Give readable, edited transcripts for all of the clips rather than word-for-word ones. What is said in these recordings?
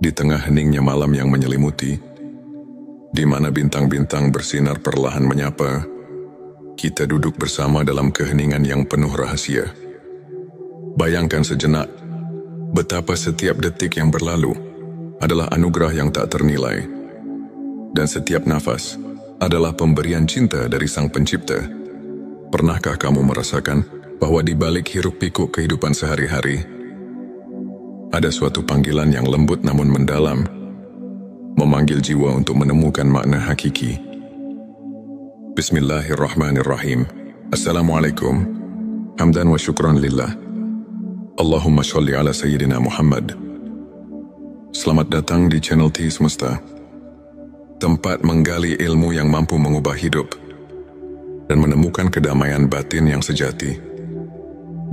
Di tengah heningnya malam yang menyelimuti, di mana bintang-bintang bersinar perlahan menyapa, kita duduk bersama dalam keheningan yang penuh rahasia. Bayangkan sejenak, betapa setiap detik yang berlalu adalah anugerah yang tak ternilai, dan setiap nafas adalah pemberian cinta dari Sang Pencipta. Pernahkah kamu merasakan bahwa di balik hiruk-pikuk kehidupan sehari-hari, ada suatu panggilan yang lembut namun mendalam, memanggil jiwa untuk menemukan makna hakiki? Bismillahirrahmanirrahim. Assalamualaikum. Hamdan wa syukran lillah. Allahumma sholli ala Sayyidina Muhammad. Selamat datang di channel T Semesta, tempat menggali ilmu yang mampu mengubah hidup dan menemukan kedamaian batin yang sejati.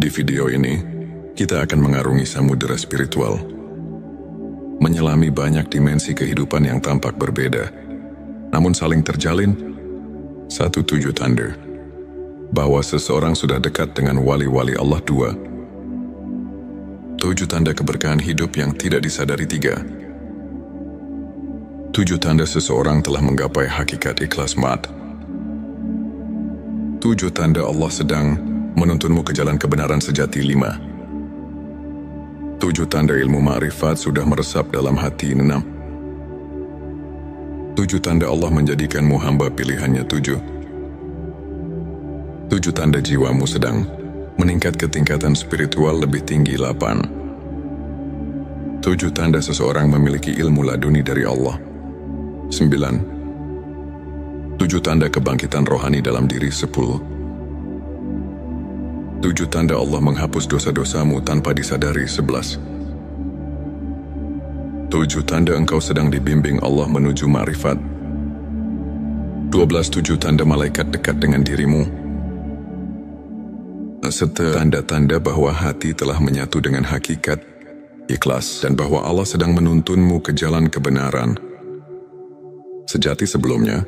Di video ini, kita akan mengarungi samudera spiritual, menyelami banyak dimensi kehidupan yang tampak berbeda, namun saling terjalin satu tujuh tanda bahwa seseorang sudah dekat dengan wali-wali Allah. 2. 7 tanda keberkahan hidup yang tidak disadari. 3. 7 tanda seseorang telah menggapai hakikat ikhlas mat. 7 tanda Allah sedang menuntunmu ke jalan kebenaran sejati. 5. 7 tanda ilmu ma'rifat sudah meresap dalam hati. 6. 7 tanda Allah menjadikanmu hamba pilihannya. 7 tanda jiwamu sedang meningkat ke tingkatan spiritual lebih tinggi. 8. 7 tanda seseorang memiliki ilmu laduni dari Allah. 9. 7 tanda kebangkitan rohani dalam diri. 10. 7 tanda Allah menghapus dosa-dosamu tanpa disadari. 11. 7 tanda engkau sedang dibimbing Allah menuju ma'rifat. 12. 7 tanda malaikat dekat dengan dirimu, serta tanda-tanda bahwa hati telah menyatu dengan hakikat ikhlas dan bahwa Allah sedang menuntunmu ke jalan kebenaran sejati. Sebelumnya,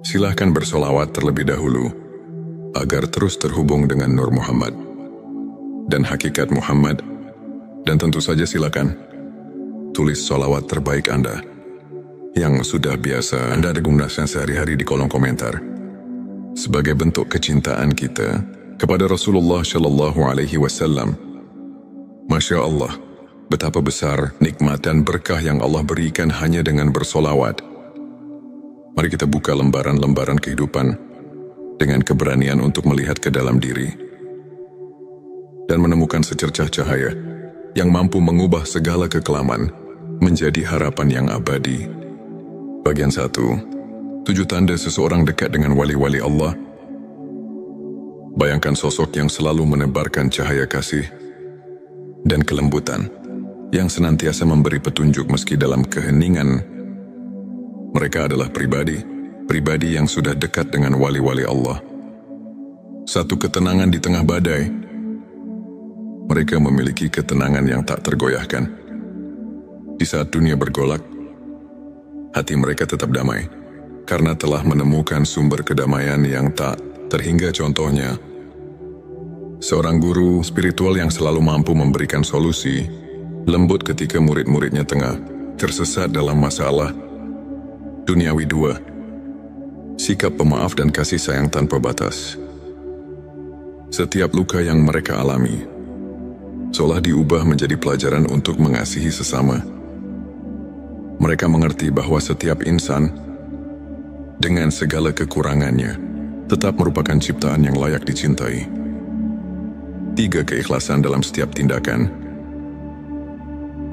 silahkan bersolawat terlebih dahulu agar terus terhubung dengan Nur Muhammad dan hakikat Muhammad, dan tentu saja silakan tulis solawat terbaik Anda yang sudah biasa Anda gunakan sehari-hari di kolom komentar sebagai bentuk kecintaan kita kepada Rasulullah Shallallahu Alaihi Wasallam. Masya Allah, betapa besar nikmat dan berkah yang Allah berikan hanya dengan bersolawat. Mari kita buka lembaran-lembaran kehidupan dengan keberanian untuk melihat ke dalam diri dan menemukan secercah cahaya yang mampu mengubah segala kekelaman menjadi harapan yang abadi. Bagian 1. 7 tanda seseorang dekat dengan wali-wali Allah. Bayangkan sosok yang selalu menebarkan cahaya kasih dan kelembutan, yang senantiasa memberi petunjuk meski dalam keheningan. Mereka adalah pribadi yang sudah dekat dengan wali-wali Allah. Satu ketenangan di tengah badai. Mereka memiliki ketenangan yang tak tergoyahkan. Di saat dunia bergolak, hati mereka tetap damai, karena telah menemukan sumber kedamaian yang tak terhingga. Contohnya, seorang guru spiritual yang selalu mampu memberikan solusi lembut ketika murid-muridnya tengah tersesat dalam masalah duniawi. 2. Sikap pemaaf dan kasih sayang tanpa batas. Setiap luka yang mereka alami seolah diubah menjadi pelajaran untuk mengasihi sesama. Mereka mengerti bahwa setiap insan dengan segala kekurangannya tetap merupakan ciptaan yang layak dicintai. 3. Keikhlasan dalam setiap tindakan.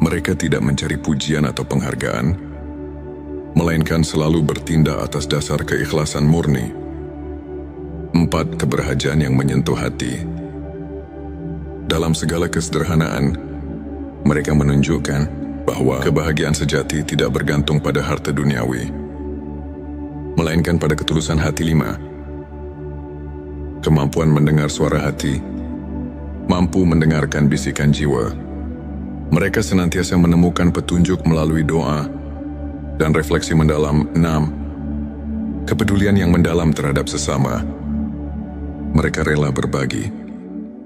Mereka tidak mencari pujian atau penghargaan, melainkan selalu bertindak atas dasar keikhlasan murni. 4. Keberhajaan yang menyentuh hati. Dalam segala kesederhanaan, mereka menunjukkan bahwa kebahagiaan sejati tidak bergantung pada harta duniawi, melainkan pada ketulusan hati. 5. Kemampuan mendengar suara hati. Mampu mendengarkan bisikan jiwa. Mereka senantiasa menemukan petunjuk melalui doa dan refleksi mendalam. 6. Kepedulian yang mendalam terhadap sesama. Mereka rela berbagi,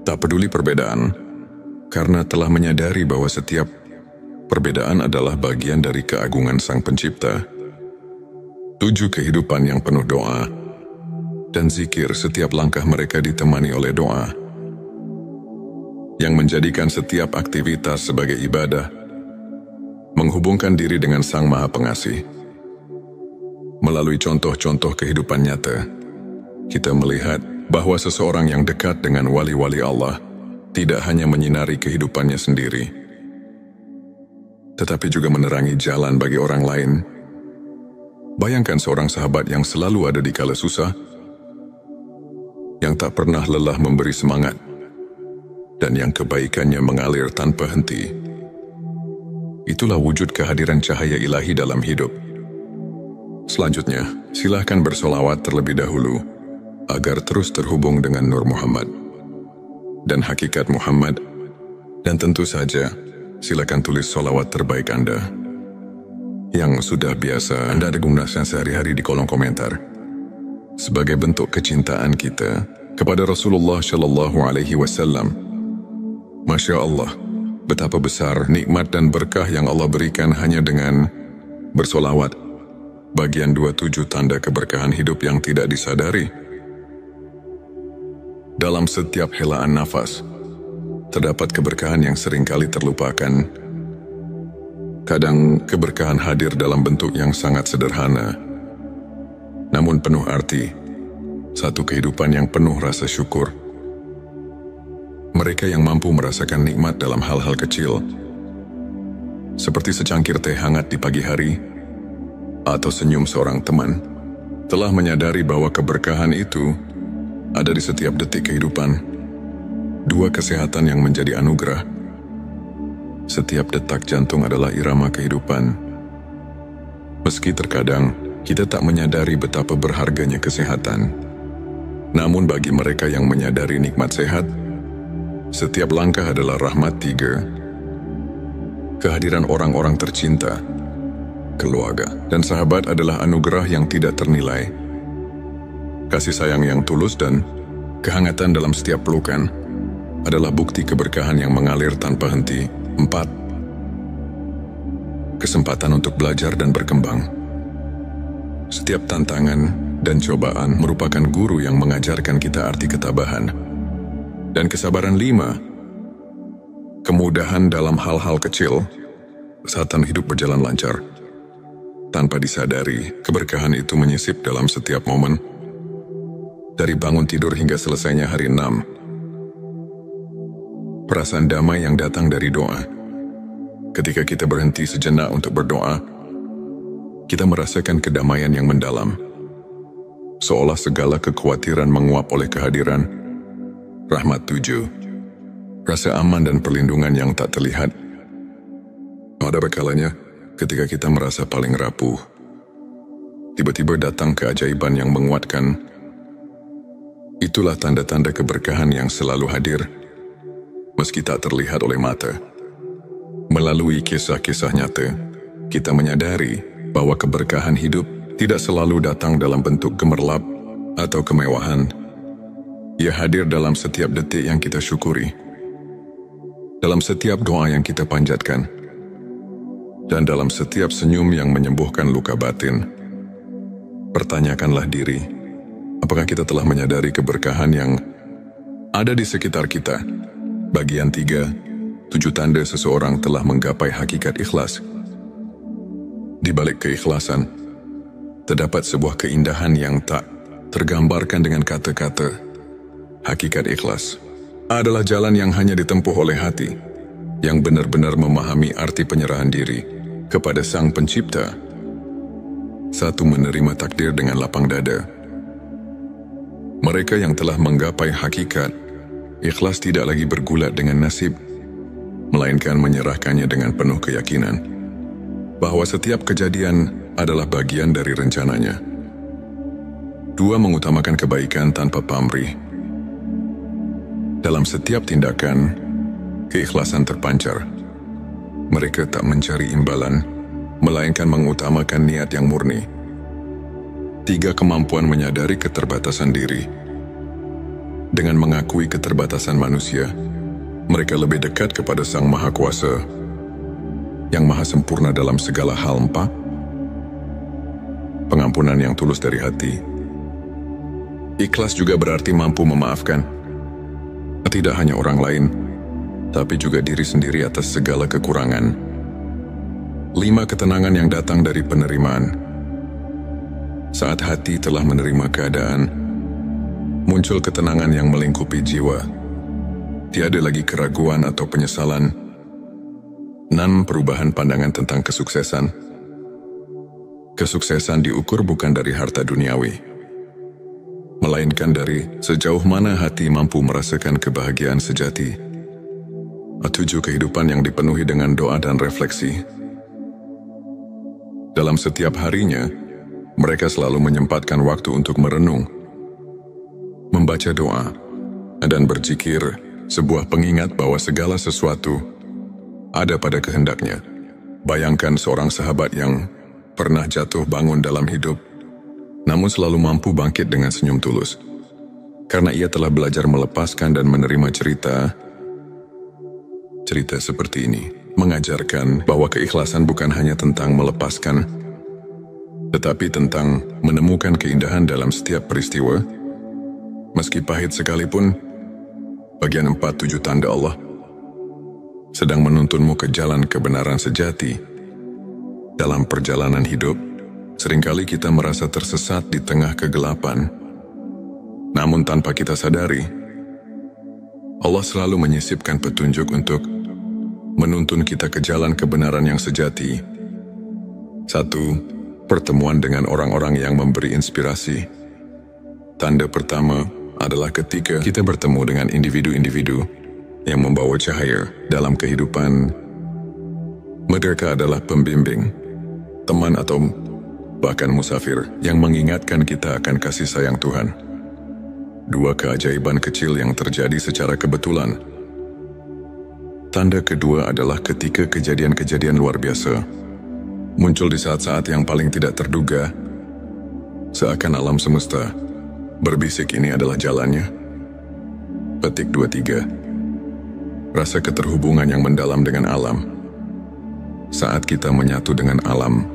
tak peduli perbedaan, karena telah menyadari bahwa setiap Perbedaan adalah bagian dari keagungan Sang Pencipta. 7 kehidupan yang penuh doa dan zikir, setiap langkah mereka ditemani oleh doa, yang menjadikan setiap aktivitas sebagai ibadah, menghubungkan diri dengan Sang Maha Pengasih. Melalui contoh-contoh kehidupan nyata, kita melihat bahwa seseorang yang dekat dengan wali-wali Allah tidak hanya menyinari kehidupannya sendiri, tetapi juga menerangi jalan bagi orang lain. Bayangkan seorang sahabat yang selalu ada di kala susah, yang tak pernah lelah memberi semangat, dan yang kebaikannya mengalir tanpa henti. Itulah wujud kehadiran cahaya ilahi dalam hidup. Selanjutnya, silahkan bersolawat terlebih dahulu, agar terus terhubung dengan Nur Muhammad dan hakikat Muhammad, dan tentu saja, silakan tulis solawat terbaik Anda yang sudah biasa Anda gunakan sehari-hari di kolom komentar, sebagai bentuk kecintaan kita kepada Rasulullah Shallallahu Alaihi Wasallam. Masya Allah, betapa besar nikmat dan berkah yang Allah berikan hanya dengan bersolawat. Bagian 27 tanda keberkahan hidup yang tidak disadari. Dalam setiap helaan nafas, terdapat keberkahan yang seringkali terlupakan. Kadang keberkahan hadir dalam bentuk yang sangat sederhana, namun penuh arti, satu kehidupan yang penuh rasa syukur. Mereka yang mampu merasakan nikmat dalam hal-hal kecil, seperti secangkir teh hangat di pagi hari, atau senyum seorang teman, telah menyadari bahwa keberkahan itu ada di setiap detik kehidupan. 2 kesehatan yang menjadi anugerah. Setiap detak jantung adalah irama kehidupan. Meski terkadang kita tak menyadari betapa berharganya kesehatan, namun bagi mereka yang menyadari nikmat sehat, setiap langkah adalah rahmat. 3. Kehadiran orang-orang tercinta, keluarga, dan sahabat adalah anugerah yang tidak ternilai. Kasih sayang yang tulus dan kehangatan dalam setiap pelukan adalah bukti keberkahan yang mengalir tanpa henti. 4. Kesempatan untuk belajar dan berkembang. Setiap tantangan dan cobaan merupakan guru yang mengajarkan kita arti ketabahan dan kesabaran. 5. Kemudahan dalam hal-hal kecil saat hidup berjalan lancar. Tanpa disadari, keberkahan itu menyisip dalam setiap momen, dari bangun tidur hingga selesainya hari. 6. Perasaan damai yang datang dari doa. Ketika kita berhenti sejenak untuk berdoa, kita merasakan kedamaian yang mendalam, seolah segala kekhawatiran menguap oleh kehadiran rahmat. 7. Rasa aman dan perlindungan yang tak terlihat. Ada kalanya ketika kita merasa paling rapuh, tiba-tiba datang keajaiban yang menguatkan. Itulah tanda-tanda keberkahan yang selalu hadir, meski tak terlihat oleh mata. Melalui kisah-kisah nyata, kita menyadari bahwa keberkahan hidup tidak selalu datang dalam bentuk gemerlap atau kemewahan. Ia hadir dalam setiap detik yang kita syukuri, dalam setiap doa yang kita panjatkan, dan dalam setiap senyum yang menyembuhkan luka batin. Pertanyakanlah diri, apakah kita telah menyadari keberkahan yang ada di sekitar kita? Bagian 3, 7 tanda seseorang telah menggapai hakikat ikhlas. Di balik keikhlasan, terdapat sebuah keindahan yang tak tergambarkan dengan kata-kata. Hakikat ikhlas adalah jalan yang hanya ditempuh oleh hati, yang benar-benar memahami arti penyerahan diri kepada Sang Pencipta. 1. Menerima takdir dengan lapang dada. Mereka yang telah menggapai hakikat ikhlas tidak lagi bergulat dengan nasib, melainkan menyerahkannya dengan penuh keyakinan bahwa setiap kejadian adalah bagian dari rencananya. 2. Mengutamakan kebaikan tanpa pamrih. Dalam setiap tindakan, keikhlasan terpancar. Mereka tak mencari imbalan, melainkan mengutamakan niat yang murni. 3. Kemampuan menyadari keterbatasan diri. Dengan mengakui keterbatasan manusia, mereka lebih dekat kepada Sang Maha Kuasa, yang maha sempurna dalam segala hal. 4. Pengampunan yang tulus dari hati. Ikhlas juga berarti mampu memaafkan. Tidak hanya orang lain, tapi juga diri sendiri atas segala kekurangan. 5. Ketenangan yang datang dari penerimaan. Saat hati telah menerima keadaan, muncul ketenangan yang melingkupi jiwa. Tiada lagi keraguan atau penyesalan. 6. Perubahan pandangan tentang kesuksesan. Kesuksesan diukur bukan dari harta duniawi, melainkan dari sejauh mana hati mampu merasakan kebahagiaan sejati. 7. Kehidupan yang dipenuhi dengan doa dan refleksi. Dalam setiap harinya, mereka selalu menyempatkan waktu untuk merenung, membaca doa, dan berzikir, sebuah pengingat bahwa segala sesuatu ada pada kehendaknya. Bayangkan seorang sahabat yang pernah jatuh bangun dalam hidup, namun selalu mampu bangkit dengan senyum tulus. Karena ia telah belajar melepaskan dan menerima cerita seperti ini, mengajarkan bahwa keikhlasan bukan hanya tentang melepaskan, tetapi tentang menemukan keindahan dalam setiap peristiwa, meski pahit sekalipun. Bagian 4. 7 tanda Allah sedang menuntunmu ke jalan kebenaran sejati. Dalam perjalanan hidup, seringkali kita merasa tersesat di tengah kegelapan. Namun tanpa kita sadari, Allah selalu menyisipkan petunjuk untuk menuntun kita ke jalan kebenaran yang sejati. 1. Pertemuan dengan orang-orang yang memberi inspirasi. Tanda pertama adalah ketika kita bertemu dengan individu-individu yang membawa cahaya dalam kehidupan. Mereka adalah pembimbing, teman atau bahkan musafir yang mengingatkan kita akan kasih sayang Tuhan. 2. Keajaiban kecil yang terjadi secara kebetulan. Tanda kedua adalah ketika kejadian-kejadian luar biasa muncul di saat-saat yang paling tidak terduga, seakan alam semesta berbisik ini adalah jalannya. Petik 23. Rasa keterhubungan yang mendalam dengan alam. Saat kita menyatu dengan alam,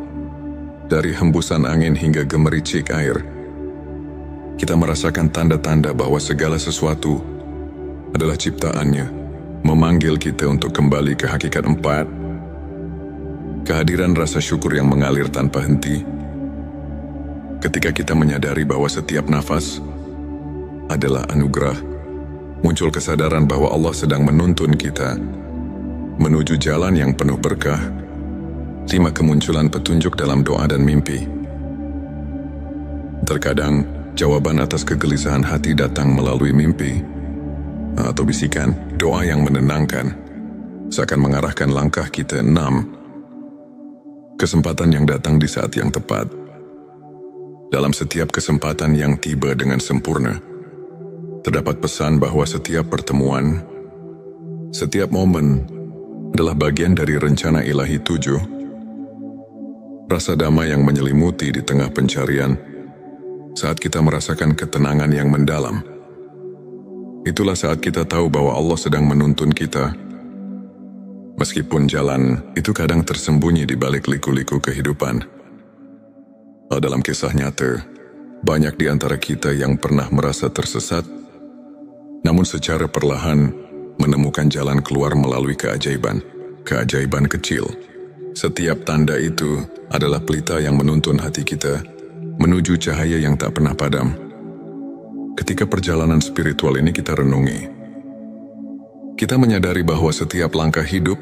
dari hembusan angin hingga gemericik air, kita merasakan tanda-tanda bahwa segala sesuatu adalah ciptaannya, memanggil kita untuk kembali ke hakikat. 4. Kehadiran rasa syukur yang mengalir tanpa henti. Ketika kita menyadari bahwa setiap nafas adalah anugerah, muncul kesadaran bahwa Allah sedang menuntun kita menuju jalan yang penuh berkah. 5. Kemunculan petunjuk dalam doa dan mimpi. Terkadang, jawaban atas kegelisahan hati datang melalui mimpi atau bisikan doa yang menenangkan, seakan mengarahkan langkah kita. 6. Kesempatan yang datang di saat yang tepat. Dalam setiap kesempatan yang tiba dengan sempurna, terdapat pesan bahwa setiap pertemuan, setiap momen adalah bagian dari rencana ilahi. 7. Rasa damai yang menyelimuti di tengah pencarian saat kita merasakan ketenangan yang mendalam. Itulah saat kita tahu bahwa Allah sedang menuntun kita. Meskipun jalan itu kadang tersembunyi di balik liku-liku kehidupan. Dalam kisah nyata, banyak di antara kita yang pernah merasa tersesat, namun secara perlahan menemukan jalan keluar melalui keajaiban kecil. Setiap tanda itu adalah pelita yang menuntun hati kita menuju cahaya yang tak pernah padam. Ketika perjalanan spiritual ini kita renungi, kita menyadari bahwa setiap langkah hidup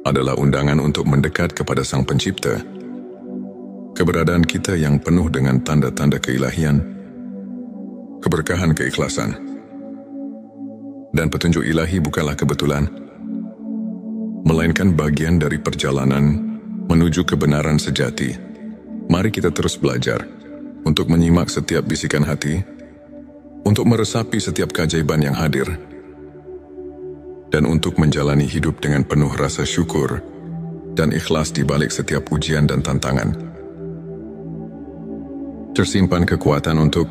adalah undangan untuk mendekat kepada Sang Pencipta. Keberadaan kita yang penuh dengan tanda-tanda keilahian, keberkahan, keikhlasan, dan petunjuk ilahi bukanlah kebetulan, melainkan bagian dari perjalanan menuju kebenaran sejati. Mari kita terus belajar untuk menyimak setiap bisikan hati, untuk meresapi setiap keajaiban yang hadir, dan untuk menjalani hidup dengan penuh rasa syukur dan ikhlas di balik setiap ujian dan tantangan. Tersimpan kekuatan untuk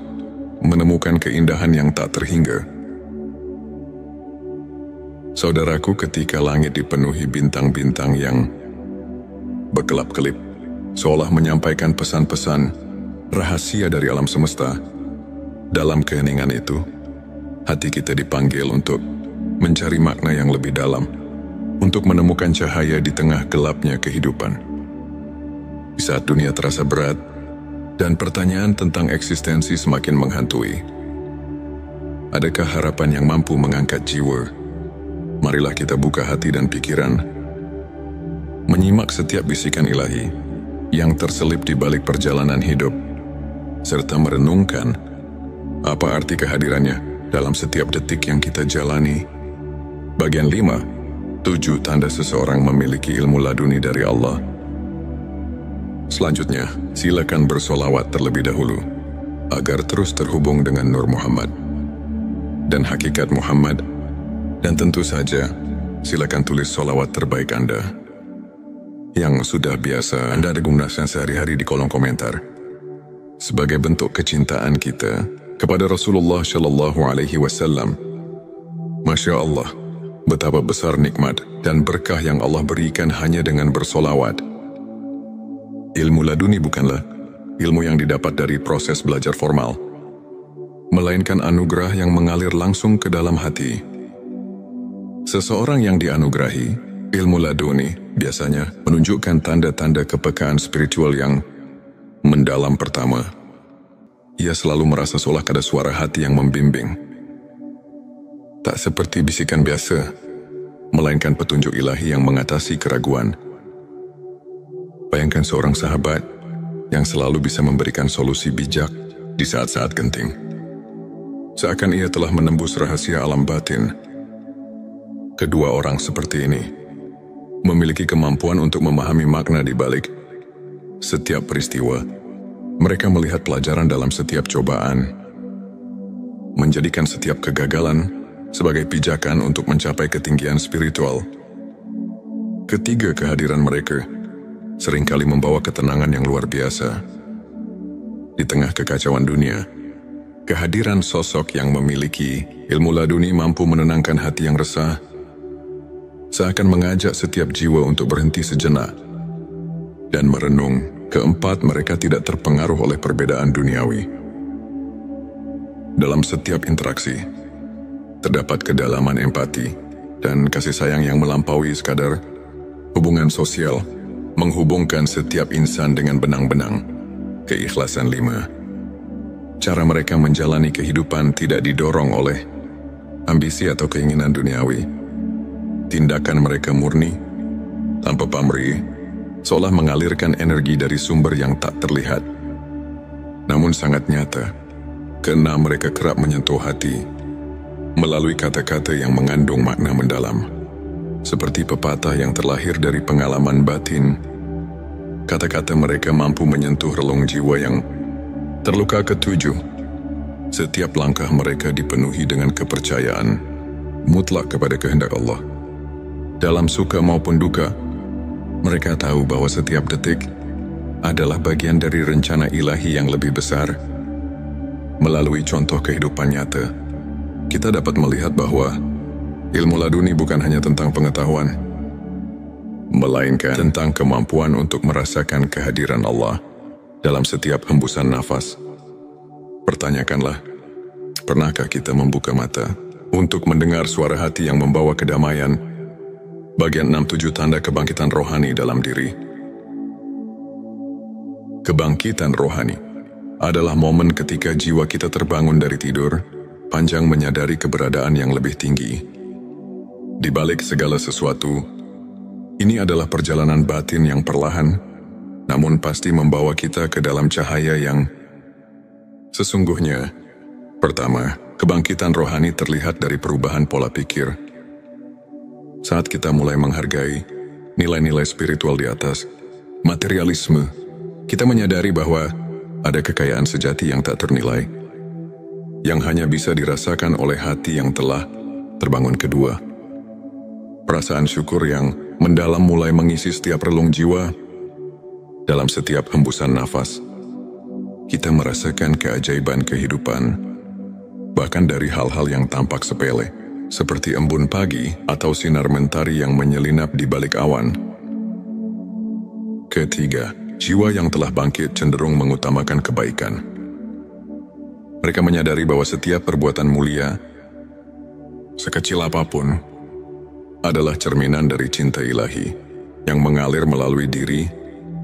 menemukan keindahan yang tak terhingga. Saudaraku, ketika langit dipenuhi bintang-bintang yang berkelap-kelip, seolah menyampaikan pesan-pesan rahasia dari alam semesta. Dalam keheningan itu, hati kita dipanggil untuk mencari makna yang lebih dalam, untuk menemukan cahaya di tengah gelapnya kehidupan. Di saat dunia terasa berat, dan pertanyaan tentang eksistensi semakin menghantui, adakah harapan yang mampu mengangkat jiwa? Marilah kita buka hati dan pikiran, menyimak setiap bisikan ilahi yang terselip di balik perjalanan hidup, serta merenungkan apa arti kehadirannya dalam setiap detik yang kita jalani. Bagian 5, 7 tanda seseorang memiliki ilmu laduni dari Allah. Selanjutnya, silakan bersolawat terlebih dahulu, agar terus terhubung dengan Nur Muhammad dan hakikat Muhammad. Dan tentu saja, silakan tulis solawat terbaik Anda yang sudah biasa Anda gunakan sehari-hari di kolom komentar, sebagai bentuk kecintaan kita kepada Rasulullah Shallallahu Alaihi Wasallam. Masya Allah, betapa besar nikmat dan berkah yang Allah berikan hanya dengan bersolawat. Ilmu laduni bukanlah ilmu yang didapat dari proses belajar formal, melainkan anugerah yang mengalir langsung ke dalam hati. Seseorang yang dianugerahi ilmu laduni biasanya menunjukkan tanda-tanda kepekaan spiritual yang mendalam. Pertama, ia selalu merasa seolah ada suara hati yang membimbing. Tak seperti bisikan biasa, melainkan petunjuk ilahi yang mengatasi keraguan. Bayangkan seorang sahabat yang selalu bisa memberikan solusi bijak di saat-saat genting. Seakan ia telah menembus rahasia alam batin. Kedua orang seperti ini memiliki kemampuan untuk memahami makna di balik setiap peristiwa. Mereka melihat pelajaran dalam setiap cobaan, menjadikan setiap kegagalan sebagai pijakan untuk mencapai ketinggian spiritual. Ketiga, kehadiran mereka seringkali membawa ketenangan yang luar biasa. Di tengah kekacauan dunia, kehadiran sosok yang memiliki ilmu laduni mampu menenangkan hati yang resah, seakan mengajak setiap jiwa untuk berhenti sejenak dan merenung. Keempat, mereka tidak terpengaruh oleh perbedaan duniawi. Dalam setiap interaksi, terdapat kedalaman empati dan kasih sayang yang melampaui sekadar hubungan sosial, menghubungkan setiap insan dengan benang-benang keikhlasan. 5, cara mereka menjalani kehidupan tidak didorong oleh ambisi atau keinginan duniawi. Tindakan mereka murni, tanpa pamrih, seolah mengalirkan energi dari sumber yang tak terlihat, namun sangat nyata. Keenam, mereka kerap menyentuh hati melalui kata-kata yang mengandung makna mendalam, seperti pepatah yang terlahir dari pengalaman batin. Kata-kata mereka mampu menyentuh relung jiwa yang terluka. Ketujuh, setiap langkah mereka dipenuhi dengan kepercayaan mutlak kepada kehendak Allah. Dalam suka maupun duka, mereka tahu bahwa setiap detik adalah bagian dari rencana ilahi yang lebih besar. Melalui contoh kehidupan nyata, kita dapat melihat bahwa ilmu laduni bukan hanya tentang pengetahuan, melainkan tentang kemampuan untuk merasakan kehadiran Allah dalam setiap hembusan nafas. Pertanyakanlah, pernahkah kita membuka mata untuk mendengar suara hati yang membawa kedamaian? Bagian 6-7 tanda kebangkitan rohani dalam diri. Kebangkitan rohani adalah momen ketika jiwa kita terbangun dari tidur panjang menyadari keberadaan yang lebih tinggi. Di balik segala sesuatu, ini adalah perjalanan batin yang perlahan, namun pasti membawa kita ke dalam cahaya yang sesungguhnya. Pertama, kebangkitan rohani terlihat dari perubahan pola pikir. Saat kita mulai menghargai nilai-nilai spiritual di atas materialisme, kita menyadari bahwa ada kekayaan sejati yang tak ternilai, yang hanya bisa dirasakan oleh hati yang telah terbangun. Kedua, perasaan syukur yang mendalam mulai mengisi setiap relung jiwa. Dalam setiap hembusan nafas, kita merasakan keajaiban kehidupan, bahkan dari hal-hal yang tampak sepele, seperti embun pagi atau sinar mentari yang menyelinap di balik awan. Ketiga, jiwa yang telah bangkit cenderung mengutamakan kebaikan. Mereka menyadari bahwa setiap perbuatan mulia, sekecil apapun, adalah cerminan dari cinta ilahi yang mengalir melalui diri.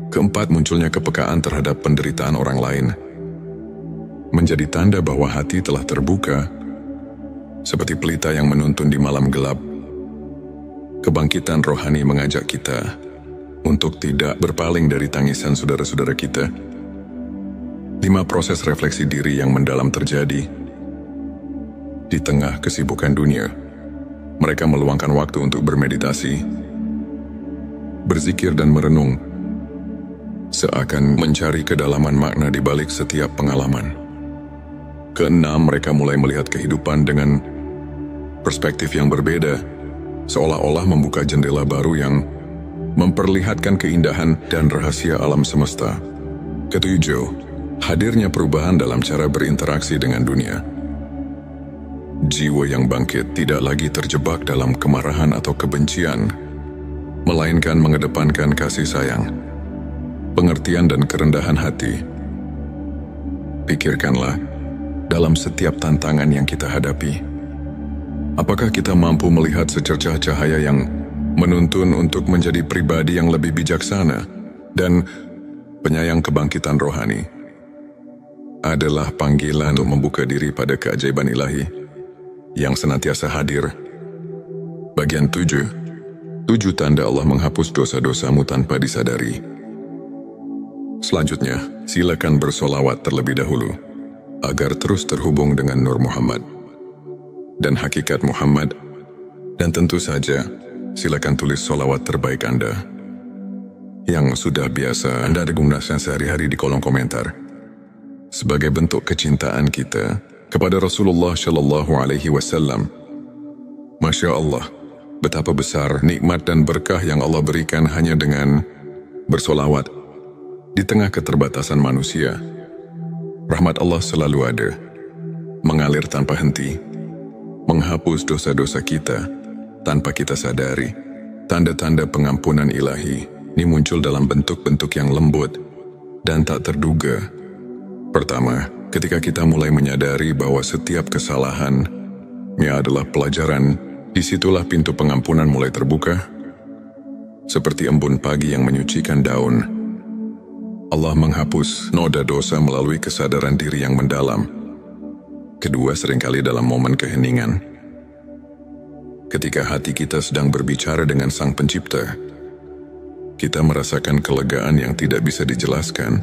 Keempat, munculnya kepekaan terhadap penderitaan orang lain menjadi tanda bahwa hati telah terbuka, seperti pelita yang menuntun di malam gelap. Kebangkitan rohani mengajak kita untuk tidak berpaling dari tangisan saudara-saudara kita. 5. Proses refleksi diri yang mendalam terjadi. Di tengah kesibukan dunia, mereka meluangkan waktu untuk bermeditasi, berzikir dan merenung, seakan mencari kedalaman makna di balik setiap pengalaman. Keenam, mereka mulai melihat kehidupan dengan perspektif yang berbeda, seolah-olah membuka jendela baru yang memperlihatkan keindahan dan rahasia alam semesta. Ketujuh, hadirnya perubahan dalam cara berinteraksi dengan dunia. Jiwa yang bangkit tidak lagi terjebak dalam kemarahan atau kebencian, melainkan mengedepankan kasih sayang, pengertian dan kerendahan hati. Pikirkanlah, dalam setiap tantangan yang kita hadapi, apakah kita mampu melihat secercah cahaya yang menuntun untuk menjadi pribadi yang lebih bijaksana dan penyayang? Kebangkitan rohani adalah panggilan untuk membuka diri pada keajaiban ilahi yang senantiasa hadir. Bagian 7. 7 tanda Allah menghapus dosa-dosamu tanpa disadari. Selanjutnya, silakan bersolawat terlebih dahulu agar terus terhubung dengan Nur Muhammad dan hakikat Muhammad. Dan tentu saja, silakan tulis solawat terbaik Anda yang sudah biasa Anda gunakan sehari-hari di kolom komentar, sebagai bentuk kecintaan kita kepada Rasulullah Shallallahu Alaihi Wasallam. Masya Allah, betapa besar nikmat dan berkah yang Allah berikan hanya dengan bersolawat. Di tengah keterbatasan manusia, rahmat Allah selalu ada, mengalir tanpa henti, menghapus dosa-dosa kita tanpa kita sadari. Tanda-tanda pengampunan ilahi ini muncul dalam bentuk-bentuk yang lembut dan tak terduga. Pertama, ketika kita mulai menyadari bahwa setiap kesalahan ini adalah pelajaran, disitulah pintu pengampunan mulai terbuka. Seperti embun pagi yang menyucikan daun, Allah menghapus noda dosa melalui kesadaran diri yang mendalam. Kedua, seringkali dalam momen keheningan, ketika hati kita sedang berbicara dengan Sang Pencipta, kita merasakan kelegaan yang tidak bisa dijelaskan.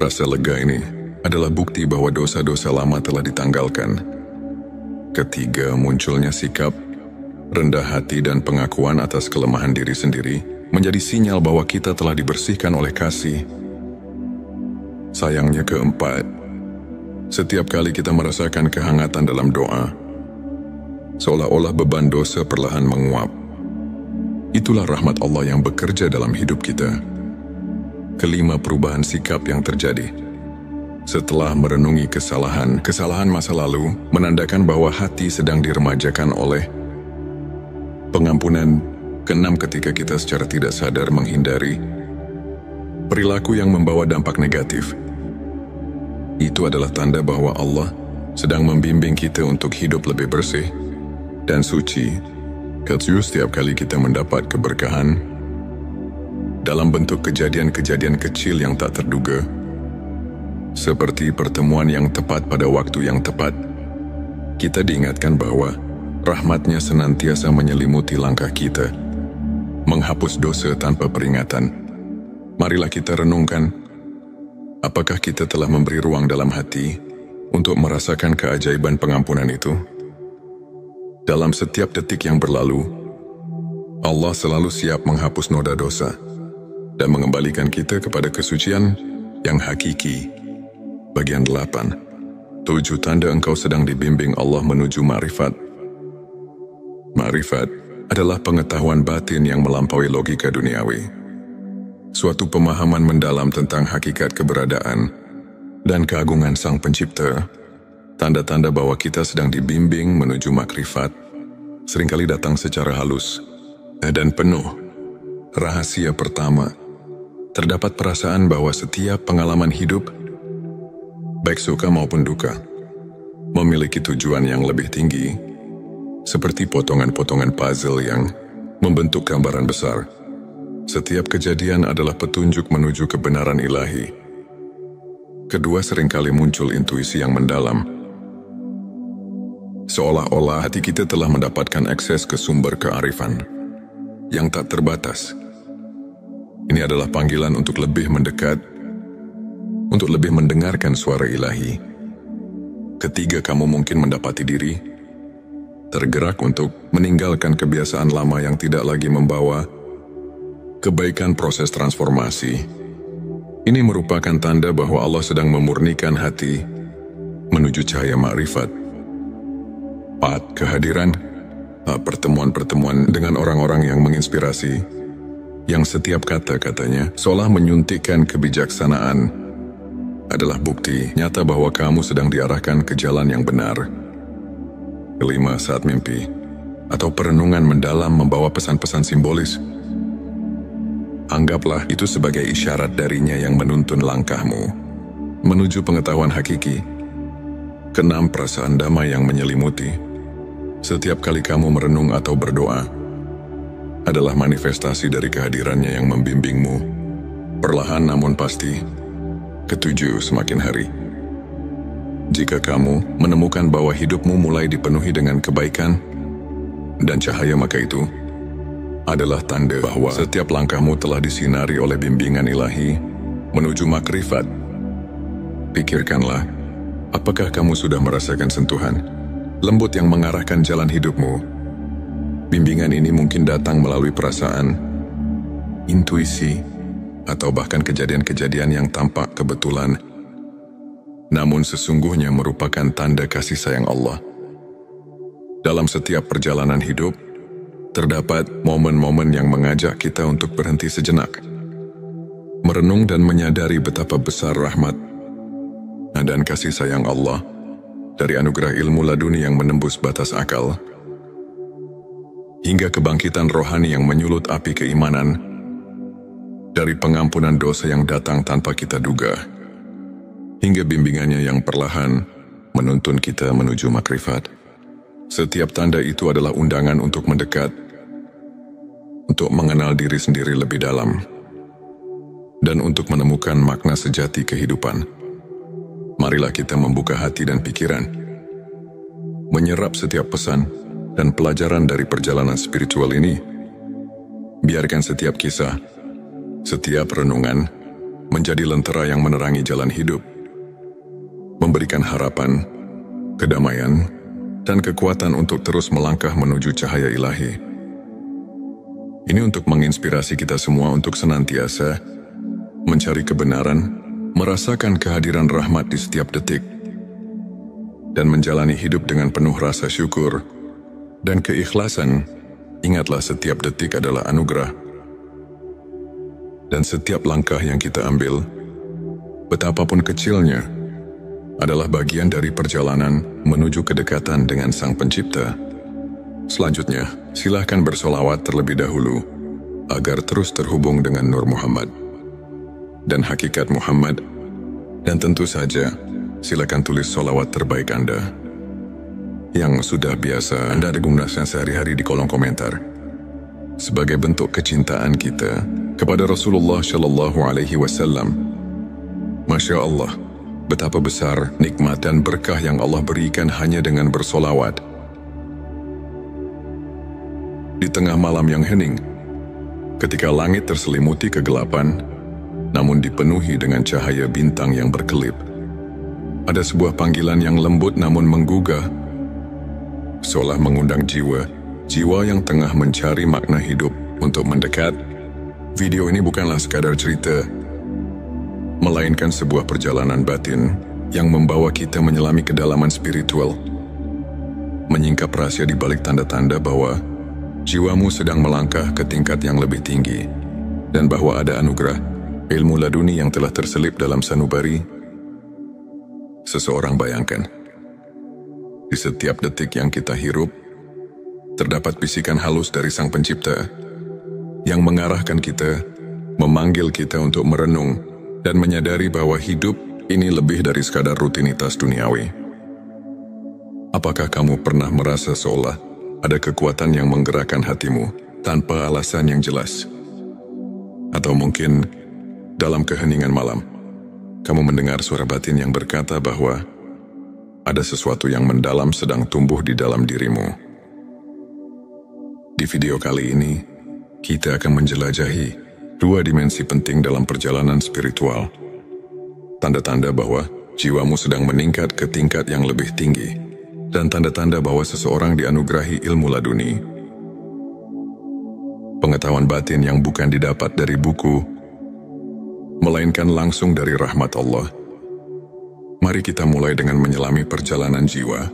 Rasa lega ini adalah bukti bahwa dosa-dosa lama telah ditanggalkan. Ketiga, munculnya sikap rendah hati dan pengakuan atas kelemahan diri sendiri menjadi sinyal bahwa kita telah dibersihkan oleh kasih. Sayangnya, keempat, setiap kali kita merasakan kehangatan dalam doa, seolah-olah beban dosa perlahan menguap. Itulah rahmat Allah yang bekerja dalam hidup kita. Kelima, perubahan sikap yang terjadi setelah merenungi kesalahan masa lalu menandakan bahwa hati sedang diremajakan oleh pengampunan. Keenam, ketika kita secara tidak sadar menghindari perilaku yang membawa dampak negatif, itu adalah tanda bahwa Allah sedang membimbing kita untuk hidup lebih bersih dan suci. Ketujuh, setiap kali kita mendapat keberkahan dalam bentuk kejadian-kejadian kecil yang tak terduga, seperti pertemuan yang tepat pada waktu yang tepat, kita diingatkan bahwa rahmat-Nya senantiasa menyelimuti langkah kita, menghapus dosa tanpa peringatan. Marilah kita renungkan, apakah kita telah memberi ruang dalam hati untuk merasakan keajaiban pengampunan itu? Dalam setiap detik yang berlalu, Allah selalu siap menghapus noda dosa dan mengembalikan kita kepada kesucian yang hakiki. Bagian 8. 7 tanda engkau sedang dibimbing Allah menuju ma'rifat. Ma'rifat adalah pengetahuan batin yang melampaui logika duniawi. Suatu pemahaman mendalam tentang hakikat keberadaan dan keagungan Sang Pencipta. Tanda-tanda bahwa kita sedang dibimbing menuju makrifat seringkali datang secara halus dan penuh. Rahasia pertama terdapat perasaan bahwa setiap pengalaman hidup, baik suka maupun duka, memiliki tujuan yang lebih tinggi, seperti potongan-potongan puzzle yang membentuk gambaran besar. Setiap kejadian adalah petunjuk menuju kebenaran ilahi. Kedua, seringkali muncul intuisi yang mendalam. Seolah-olah hati kita telah mendapatkan akses ke sumber kearifan yang tak terbatas. Ini adalah panggilan untuk lebih mendekat, untuk lebih mendengarkan suara ilahi. Ketiga, kamu mungkin mendapati diri tergerak untuk meninggalkan kebiasaan lama yang tidak lagi membawa kebaikan. Proses transformasi ini merupakan tanda bahwa Allah sedang memurnikan hati menuju cahaya makrifat. 4. Kehadiran pertemuan-pertemuan dengan orang-orang yang menginspirasi, yang setiap kata-katanya seolah menyuntikkan kebijaksanaan, adalah bukti nyata bahwa kamu sedang diarahkan ke jalan yang benar. 5. Saat mimpi atau perenungan mendalam membawa pesan-pesan simbolis, anggaplah itu sebagai isyarat darinya yang menuntun langkahmu menuju pengetahuan hakiki. 6. Perasaan damai yang menyelimuti. Setiap kali kamu merenung atau berdoa, adalah manifestasi dari kehadirannya yang membimbingmu, perlahan namun pasti. 7. Semakin hari, jika kamu menemukan bahwa hidupmu mulai dipenuhi dengan kebaikan dan cahaya, maka itu adalah tanda bahwa setiap langkahmu telah disinari oleh bimbingan ilahi menuju makrifat. Pikirkanlah, apakah kamu sudah merasakan sentuhan lembut yang mengarahkan jalan hidupmu? Bimbingan ini mungkin datang melalui perasaan, intuisi, atau bahkan kejadian-kejadian yang tampak kebetulan, namun sesungguhnya merupakan tanda kasih sayang Allah. Dalam setiap perjalanan hidup, terdapat momen-momen yang mengajak kita untuk berhenti sejenak, merenung dan menyadari betapa besar rahmat dan kasih sayang Allah dari anugerah ilmu laduni yang menembus batas akal, hingga kebangkitan rohani yang menyulut api keimanan, dari pengampunan dosa yang datang tanpa kita duga, hingga bimbingannya yang perlahan menuntun kita menuju makrifat. Setiap tanda itu adalah undangan untuk mendekat, untuk mengenal diri sendiri lebih dalam, dan untuk menemukan makna sejati kehidupan. Marilah kita membuka hati dan pikiran, menyerap setiap pesan dan pelajaran dari perjalanan spiritual ini. Biarkan setiap kisah, setiap renungan menjadi lentera yang menerangi jalan hidup, memberikan harapan, kedamaian, dan kekuatan untuk terus melangkah menuju cahaya ilahi. Ini untuk menginspirasi kita semua untuk senantiasa mencari kebenaran, merasakan kehadiran rahmat di setiap detik, dan menjalani hidup dengan penuh rasa syukur dan keikhlasan. Ingatlah, setiap detik adalah anugerah, dan setiap langkah yang kita ambil, betapapun kecilnya, adalah bagian dari perjalanan menuju kedekatan dengan Sang Pencipta. Selanjutnya, silahkan bersolawat terlebih dahulu agar terus terhubung dengan Nur Muhammad dan hakikat Muhammad, dan tentu saja silakan tulis solawat terbaik Anda yang sudah biasa Anda gunakan sehari-hari di kolom komentar, sebagai bentuk kecintaan kita kepada Rasulullah Shallallahu Alaihi Wasallam. Masya Allah, betapa besar nikmat dan berkah yang Allah berikan hanya dengan bersolawat. Di tengah malam yang hening, ketika langit terselimuti kegelapan, namun dipenuhi dengan cahaya bintang yang berkelip, ada sebuah panggilan yang lembut namun menggugah, seolah mengundang jiwa yang tengah mencari makna hidup untuk mendekat. Video ini bukanlah sekadar cerita, melainkan sebuah perjalanan batin yang membawa kita menyelami kedalaman spiritual, menyingkap rahasia di balik tanda-tanda bahwa jiwamu sedang melangkah ke tingkat yang lebih tinggi, dan bahwa ada anugerah ilmu laduni yang telah terselip dalam sanubari. Seseorang bayangkan, di setiap detik yang kita hirup, terdapat bisikan halus dari Sang Pencipta yang mengarahkan kita memanggil kita untuk merenung dan menyadari bahwa hidup ini lebih dari sekadar rutinitas duniawi. Apakah kamu pernah merasa seolah ada kekuatan yang menggerakkan hatimu tanpa alasan yang jelas? Atau mungkin dalam keheningan malam, kamu mendengar suara batin yang berkata bahwa ada sesuatu yang mendalam sedang tumbuh di dalam dirimu. Di video kali ini, kita akan menjelajahi 2 dimensi penting dalam perjalanan spiritual. Tanda-tanda bahwa jiwamu sedang meningkat ke tingkat yang lebih tinggi, dan tanda-tanda bahwa seseorang dianugerahi ilmu laduni. Pengetahuan batin yang bukan didapat dari buku, melainkan langsung dari rahmat Allah. Mari kita mulai dengan menyelami perjalanan jiwa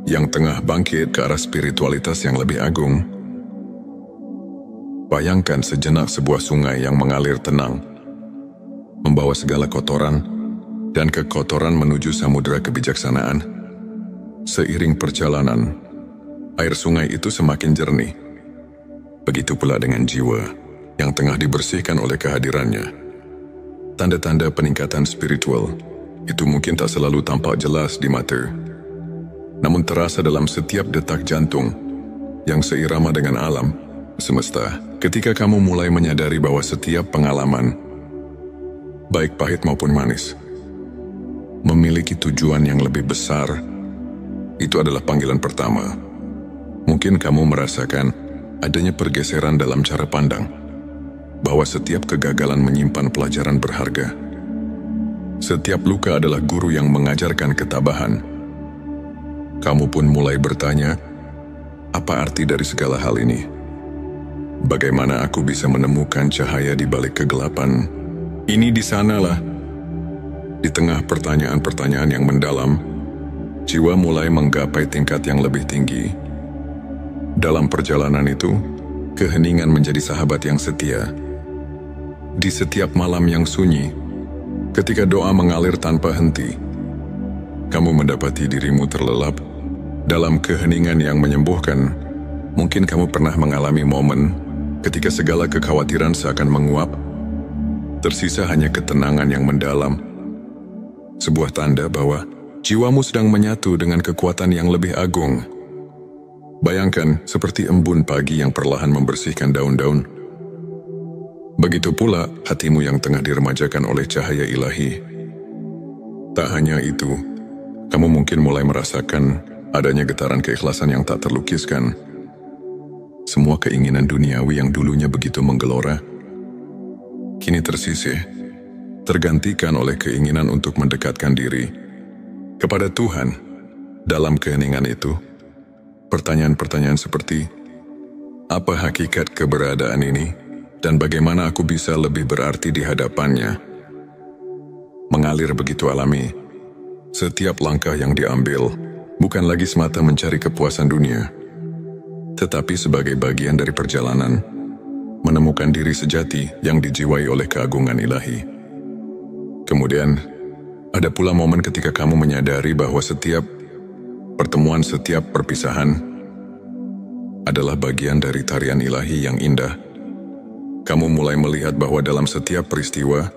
yang tengah bangkit ke arah spiritualitas yang lebih agung. Bayangkan sejenak sebuah sungai yang mengalir tenang, membawa segala kotoran dan kekotoran menuju samudera kebijaksanaan. Seiring perjalanan, air sungai itu semakin jernih. Begitu pula dengan jiwa yang tengah dibersihkan oleh kehadirannya. Tanda-tanda peningkatan spiritual itu mungkin tak selalu tampak jelas di mata, namun terasa dalam setiap detak jantung yang seirama dengan alam semesta. Ketika kamu mulai menyadari bahwa setiap pengalaman, baik pahit maupun manis, memiliki tujuan yang lebih besar, itu adalah panggilan pertama. Mungkin kamu merasakan adanya pergeseran dalam cara pandang, bahwa setiap kegagalan menyimpan pelajaran berharga. Setiap luka adalah guru yang mengajarkan ketabahan. Kamu pun mulai bertanya, apa arti dari segala hal ini? Bagaimana aku bisa menemukan cahaya di balik kegelapan? Ini di sanalah. Di tengah pertanyaan-pertanyaan yang mendalam, jiwa mulai menggapai tingkat yang lebih tinggi. Dalam perjalanan itu, keheningan menjadi sahabat yang setia. Di setiap malam yang sunyi, ketika doa mengalir tanpa henti, kamu mendapati dirimu terlelap dalam keheningan yang menyembuhkan. Mungkin kamu pernah mengalami momen ketika segala kekhawatiran seakan menguap, tersisa hanya ketenangan yang mendalam. Sebuah tanda bahwa jiwamu sedang menyatu dengan kekuatan yang lebih agung. Bayangkan seperti embun pagi yang perlahan membersihkan daun-daun. Begitu pula hatimu yang tengah diremajakan oleh cahaya ilahi. Tak hanya itu, kamu mungkin mulai merasakan adanya getaran keikhlasan yang tak terlukiskan. Semua keinginan duniawi yang dulunya begitu menggelora, kini tersisih, tergantikan oleh keinginan untuk mendekatkan diri kepada Tuhan. Dalam keheningan itu, pertanyaan-pertanyaan seperti, apa hakikat keberadaan ini, dan bagaimana aku bisa lebih berarti di hadapannya, mengalir begitu alami. Setiap langkah yang diambil bukan lagi semata mencari kepuasan dunia, tetapi sebagai bagian dari perjalanan menemukan diri sejati yang dijiwai oleh keagungan ilahi. Kemudian, ada pula momen ketika kamu menyadari bahwa setiap pertemuan, setiap perpisahan adalah bagian dari tarian ilahi yang indah. Kamu mulai melihat bahwa dalam setiap peristiwa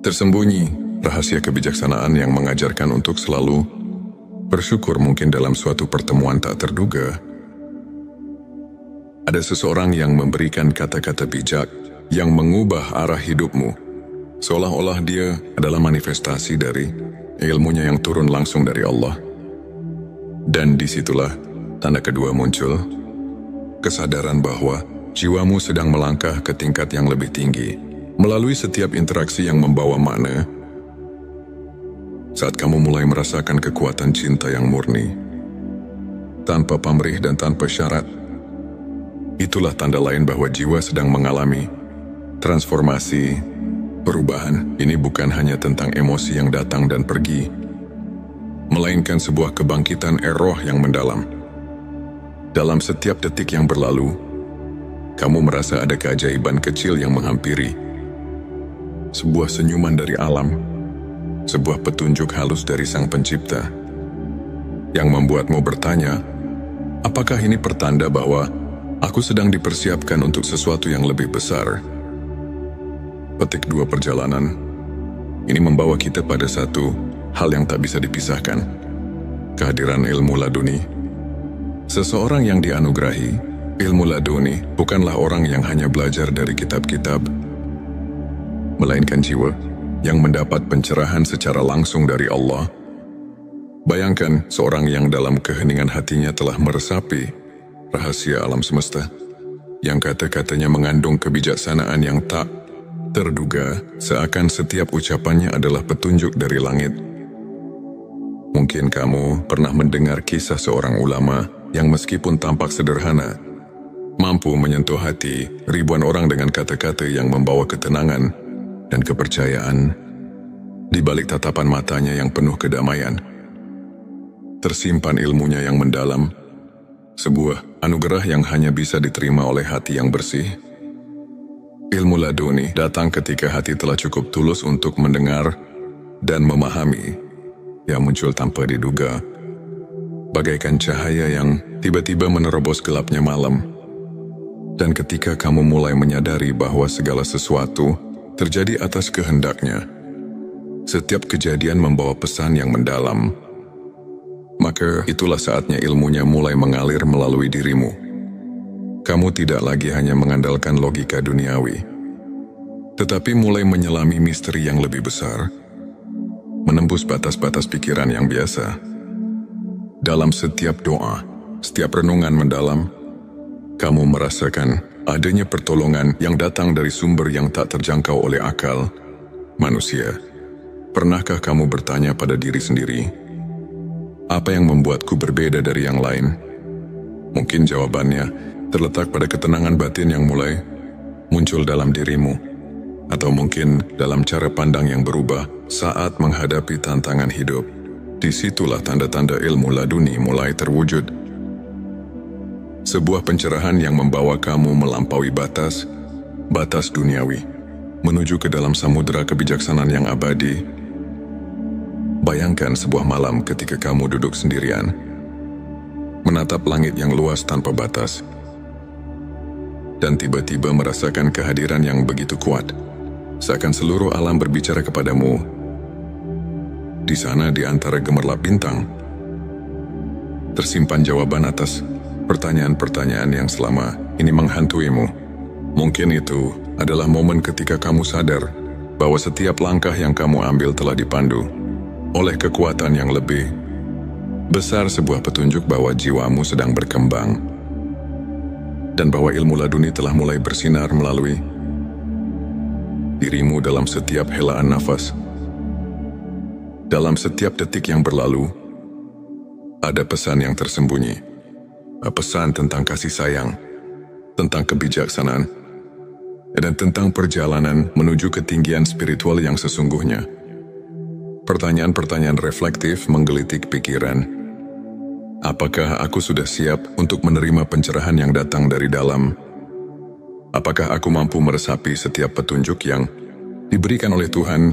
tersembunyi rahasia kebijaksanaan yang mengajarkan untuk selalu bersyukur. Mungkin dalam suatu pertemuan tak terduga, ada seseorang yang memberikan kata-kata bijak yang mengubah arah hidupmu, seolah-olah dia adalah manifestasi dari ilmunya yang turun langsung dari Allah. Dan disitulah tanda kedua muncul, kesadaran bahwa jiwamu sedang melangkah ke tingkat yang lebih tinggi, melalui setiap interaksi yang membawa makna. Saat kamu mulai merasakan kekuatan cinta yang murni, tanpa pamrih dan tanpa syarat, itulah tanda lain bahwa jiwa sedang mengalami transformasi, perubahan. Ini bukan hanya tentang emosi yang datang dan pergi, melainkan sebuah kebangkitan roh yang mendalam. Dalam setiap detik yang berlalu, kamu merasa ada keajaiban kecil yang menghampiri. Sebuah senyuman dari alam, sebuah petunjuk halus dari Sang Pencipta, yang membuatmu bertanya, apakah ini pertanda bahwa aku sedang dipersiapkan untuk sesuatu yang lebih besar? petik 2 perjalanan. Ini membawa kita pada satu hal yang tak bisa dipisahkan. Kehadiran ilmu laduni. Seseorang yang dianugerahi ilmu laduni bukanlah orang yang hanya belajar dari kitab-kitab, melainkan jiwa yang mendapat pencerahan secara langsung dari Allah. Bayangkan seorang yang dalam keheningan hatinya telah meresapi rahasia alam semesta, yang kata-katanya mengandung kebijaksanaan yang tak terduga, seakan setiap ucapannya adalah petunjuk dari langit. Mungkin kamu pernah mendengar kisah seorang ulama yang meskipun tampak sederhana, mampu menyentuh hati ribuan orang dengan kata-kata yang membawa ketenangan dan kepercayaan. Di balik tatapan matanya yang penuh kedamaian, tersimpan ilmunya yang mendalam, sebuah anugerah yang hanya bisa diterima oleh hati yang bersih. Ilmu laduni datang ketika hati telah cukup tulus untuk mendengar dan memahami, yang muncul tanpa diduga, bagaikan cahaya yang tiba-tiba menerobos gelapnya malam. Dan ketika kamu mulai menyadari bahwa segala sesuatu terjadi atas kehendaknya, setiap kejadian membawa pesan yang mendalam, maka itulah saatnya ilmunya mulai mengalir melalui dirimu. Kamu tidak lagi hanya mengandalkan logika duniawi, tetapi mulai menyelami misteri yang lebih besar, menembus batas-batas pikiran yang biasa. Dalam setiap doa, setiap renungan mendalam, kamu merasakan adanya pertolongan yang datang dari sumber yang tak terjangkau oleh akal manusia. Pernahkah kamu bertanya pada diri sendiri, apa yang membuatku berbeda dari yang lain? Mungkin jawabannya terletak pada ketenangan batin yang mulai muncul dalam dirimu, atau mungkin dalam cara pandang yang berubah saat menghadapi tantangan hidup. Disitulah tanda-tanda ilmu laduni mulai terwujud. Sebuah pencerahan yang membawa kamu melampaui batas duniawi, menuju ke dalam samudera kebijaksanaan yang abadi. Bayangkan sebuah malam ketika kamu duduk sendirian, menatap langit yang luas tanpa batas, dan tiba-tiba merasakan kehadiran yang begitu kuat, seakan seluruh alam berbicara kepadamu. Di sana, di antara gemerlap bintang, tersimpan jawaban atas pertanyaan-pertanyaan yang selama ini menghantuimu. Mungkin itu adalah momen ketika kamu sadar bahwa setiap langkah yang kamu ambil telah dipandu oleh kekuatan yang lebih besar, sebuah petunjuk bahwa jiwamu sedang berkembang, dan bahwa ilmu laduni telah mulai bersinar melalui dirimu dalam setiap helaan nafas. Dalam setiap detik yang berlalu, ada pesan yang tersembunyi. Pesan tentang kasih sayang, tentang kebijaksanaan, dan tentang perjalanan menuju ketinggian spiritual yang sesungguhnya. Pertanyaan-pertanyaan reflektif menggelitik pikiran. Apakah aku sudah siap untuk menerima pencerahan yang datang dari dalam? Apakah aku mampu meresapi setiap petunjuk yang diberikan oleh Tuhan,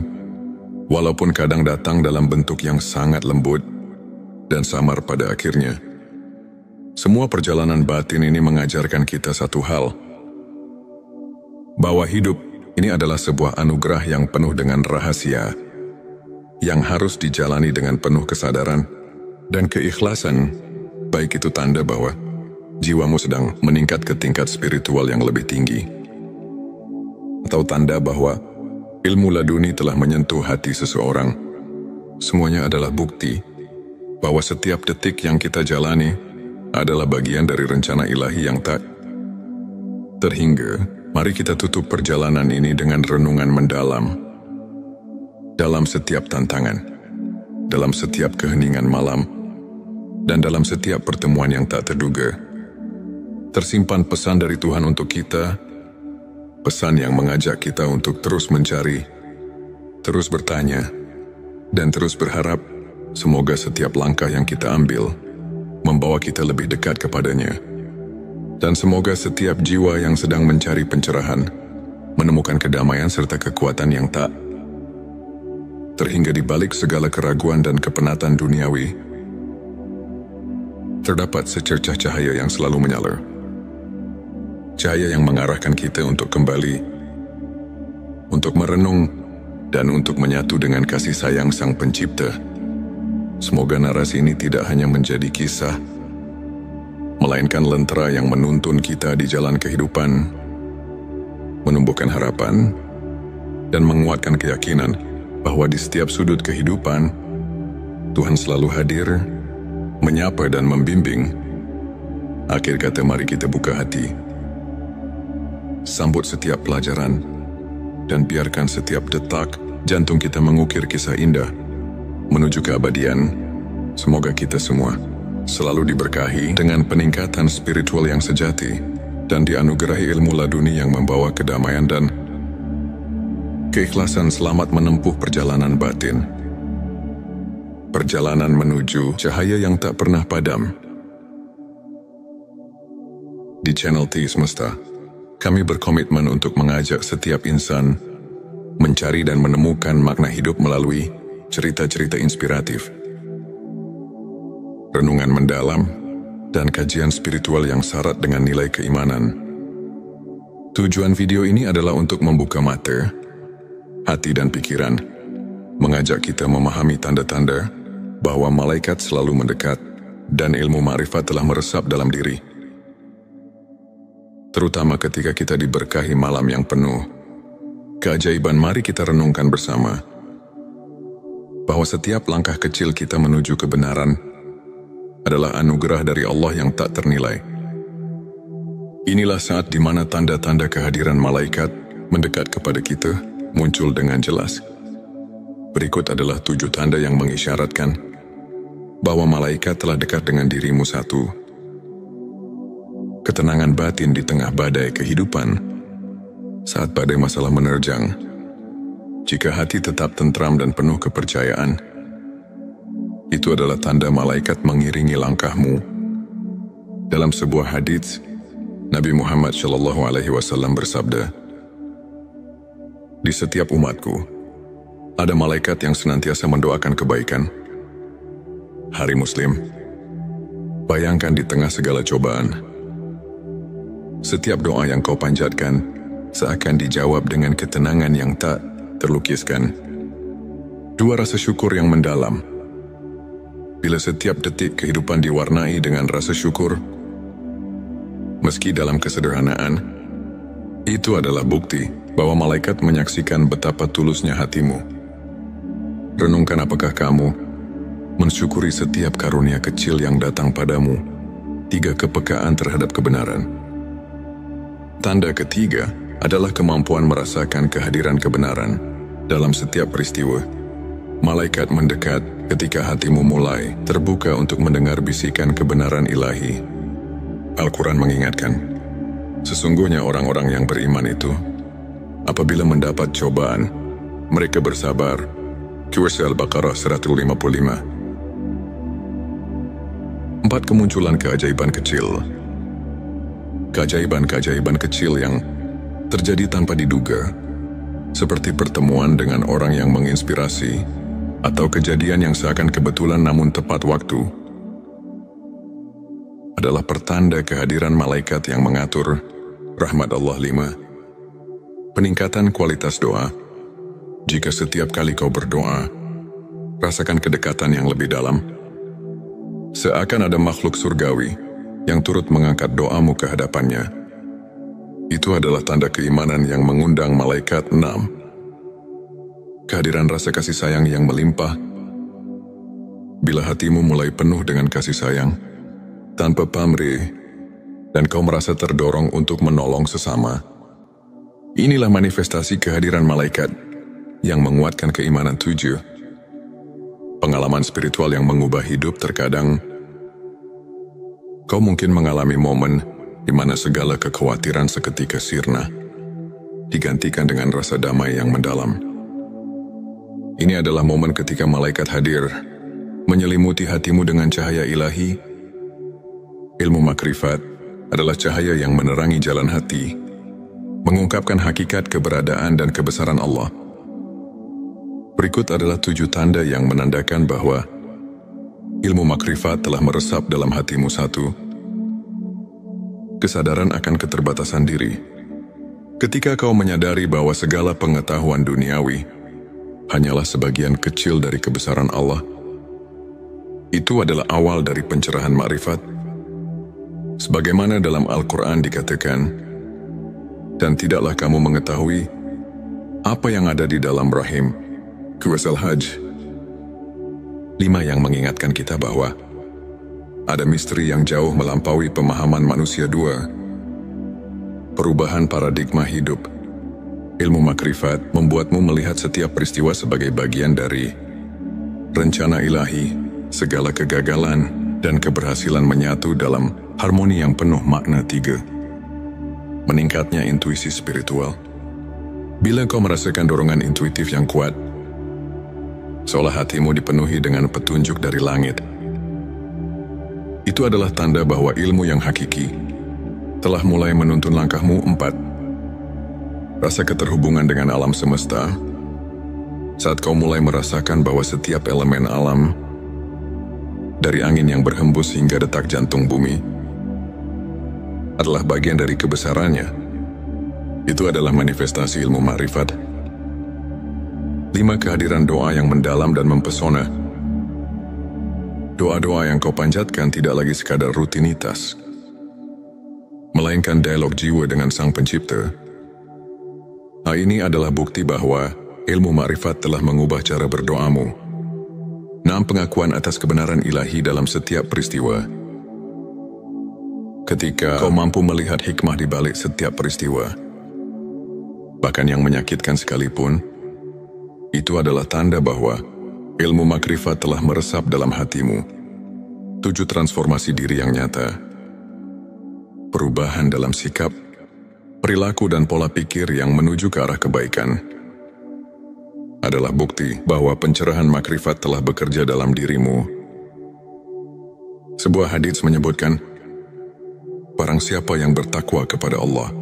walaupun kadang datang dalam bentuk yang sangat lembut dan samar pada akhirnya? Semua perjalanan batin ini mengajarkan kita satu hal, bahwa hidup ini adalah sebuah anugerah yang penuh dengan rahasia, yang harus dijalani dengan penuh kesadaran dan keikhlasan, baik itu tanda bahwa jiwamu sedang meningkat ke tingkat spiritual yang lebih tinggi, atau tanda bahwa ilmu laduni telah menyentuh hati seseorang. Semuanya adalah bukti bahwa setiap detik yang kita jalani adalah bagian dari rencana ilahi yang tak terhingga. Mari kita tutup perjalanan ini dengan renungan mendalam. Dalam setiap tantangan, dalam setiap keheningan malam, dan dalam setiap pertemuan yang tak terduga, tersimpan pesan dari Tuhan untuk kita, pesan yang mengajak kita untuk terus mencari, terus bertanya, dan terus berharap. Semoga setiap langkah yang kita ambil membawa kita lebih dekat kepadanya. Dan semoga setiap jiwa yang sedang mencari pencerahan menemukan kedamaian serta kekuatan yang tak terhingga di balik segala keraguan dan kepenatan duniawi. Terdapat secercah cahaya yang selalu menyala. Cahaya yang mengarahkan kita untuk kembali untuk merenung, dan untuk menyatu dengan kasih sayang Sang Pencipta. Semoga narasi ini tidak hanya menjadi kisah, melainkan lentera yang menuntun kita di jalan kehidupan, menumbuhkan harapan, dan menguatkan keyakinan bahwa di setiap sudut kehidupan, Tuhan selalu hadir, menyapa dan membimbing. Akhir kata, mari kita buka hati, sambut setiap pelajaran, dan biarkan setiap detak jantung kita mengukir kisah indah menuju keabadian. Semoga kita semua selalu diberkahi dengan peningkatan spiritual yang sejati dan dianugerahi ilmu laduni yang membawa kedamaian dan keikhlasan selamat menempuh perjalanan batin. Perjalanan menuju cahaya yang tak pernah padam. Di channel T Semesta, kami berkomitmen untuk mengajak setiap insan mencari dan menemukan makna hidup melalui cerita-cerita inspiratif, renungan mendalam, dan kajian spiritual yang syarat dengan nilai keimanan. Tujuan video ini adalah untuk membuka mata, hati dan pikiran, mengajak kita memahami tanda-tanda bahwa malaikat selalu mendekat dan ilmu ma'rifat telah meresap dalam diri. Terutama ketika kita diberkahi malam yang penuh keajaiban, mari kita renungkan bersama bahwa setiap langkah kecil kita menuju kebenaran adalah anugerah dari Allah yang tak ternilai. Inilah saat di mana tanda-tanda kehadiran malaikat mendekat kepada kita muncul dengan jelas. Berikut adalah 7 tanda yang mengisyaratkan bahwa malaikat telah dekat dengan dirimu. 1. Ketenangan batin di tengah badai kehidupan. Saat badai masalah menerjang, jika hati tetap tentram dan penuh kepercayaan, itu adalah tanda malaikat mengiringi langkahmu. Dalam sebuah hadits, Nabi Muhammad SAW bersabda, "Di setiap umatku, ada malaikat yang senantiasa mendoakan kebaikan." Hari Muslim, bayangkan di tengah segala cobaan, setiap doa yang kau panjatkan seakan dijawab dengan ketenangan yang tak terlukiskan. 2. Rasa syukur yang mendalam. Bila setiap detik kehidupan diwarnai dengan rasa syukur, meski dalam kesederhanaan, itu adalah bukti bahwa malaikat menyaksikan betapa tulusnya hatimu. Renungkan, apakah kamu mensyukuri setiap karunia kecil yang datang padamu? 3. Kepekaan terhadap kebenaran. Tanda ketiga adalah kemampuan merasakan kehadiran kebenaran dalam setiap peristiwa. Malaikat mendekat ketika hatimu mulai terbuka untuk mendengar bisikan kebenaran ilahi. Al-Quran mengingatkan, sesungguhnya orang-orang yang beriman itu, apabila mendapat cobaan, mereka bersabar. Surah Al-Baqarah 155. 4. Kemunculan keajaiban kecil. Keajaiban-keajaiban kecil yang terjadi tanpa diduga, seperti pertemuan dengan orang yang menginspirasi, atau kejadian yang seakan kebetulan namun tepat waktu, adalah pertanda kehadiran malaikat yang mengatur rahmat Allah. 5. Peningkatan kualitas doa. Jika setiap kali kau berdoa, rasakan kedekatan yang lebih dalam, seakan ada makhluk surgawi yang turut mengangkat doamu ke hadapannya. Itu adalah tanda keimanan yang mengundang malaikat. 6. Kehadiran rasa kasih sayang yang melimpah. Bila hatimu mulai penuh dengan kasih sayang, tanpa pamrih, dan kau merasa terdorong untuk menolong sesama, inilah manifestasi kehadiran malaikat yang menguatkan keimanan. 7. Pengalaman spiritual yang mengubah hidup. Terkadang kau mungkin mengalami momen di mana segala kekhawatiran seketika sirna, digantikan dengan rasa damai yang mendalam. Ini adalah momen ketika malaikat hadir, menyelimuti hatimu dengan cahaya ilahi. Ilmu makrifat adalah cahaya yang menerangi jalan hati, mengungkapkan hakikat keberadaan dan kebesaran Allah. Berikut adalah 7 tanda yang menandakan bahwa ilmu makrifat telah meresap dalam hatimu. 1. Kesadaran akan keterbatasan diri. Ketika kau menyadari bahwa segala pengetahuan duniawi hanyalah sebagian kecil dari kebesaran Allah, itu adalah awal dari pencerahan makrifat. Sebagaimana dalam Al-Quran dikatakan, dan tidaklah kamu mengetahui apa yang ada di dalam rahim. Surah Al-Hajj 5 yang mengingatkan kita bahwa ada misteri yang jauh melampaui pemahaman manusia. 2. Perubahan paradigma hidup. Ilmu makrifat membuatmu melihat setiap peristiwa sebagai bagian dari rencana ilahi. Segala kegagalan dan keberhasilan menyatu dalam harmoni yang penuh makna. 3. Meningkatnya intuisi spiritual. Bila kau merasakan dorongan intuitif yang kuat, seolah hatimu dipenuhi dengan petunjuk dari langit, itu adalah tanda bahwa ilmu yang hakiki telah mulai menuntun langkahmu. 4. Rasa keterhubungan dengan alam semesta. Saat kau mulai merasakan bahwa setiap elemen alam, dari angin yang berhembus hingga detak jantung bumi, adalah bagian dari kebesarannya, itu adalah manifestasi ilmu makrifat. 5. Kehadiran doa yang mendalam dan mempesona. Doa-doa yang kau panjatkan tidak lagi sekadar rutinitas, melainkan dialog jiwa dengan Sang Pencipta. Hal ini adalah bukti bahwa ilmu makrifat telah mengubah cara berdoamu. 6. Pengakuan atas kebenaran ilahi dalam setiap peristiwa. Ketika kau mampu melihat hikmah di balik setiap peristiwa, bahkan yang menyakitkan sekalipun, itu adalah tanda bahwa ilmu makrifat telah meresap dalam hatimu. 7. Transformasi diri yang nyata. Perubahan dalam sikap, perilaku dan pola pikir yang menuju ke arah kebaikan adalah bukti bahwa pencerahan makrifat telah bekerja dalam dirimu. Sebuah hadits menyebutkan, barang siapa yang bertakwa kepada Allah,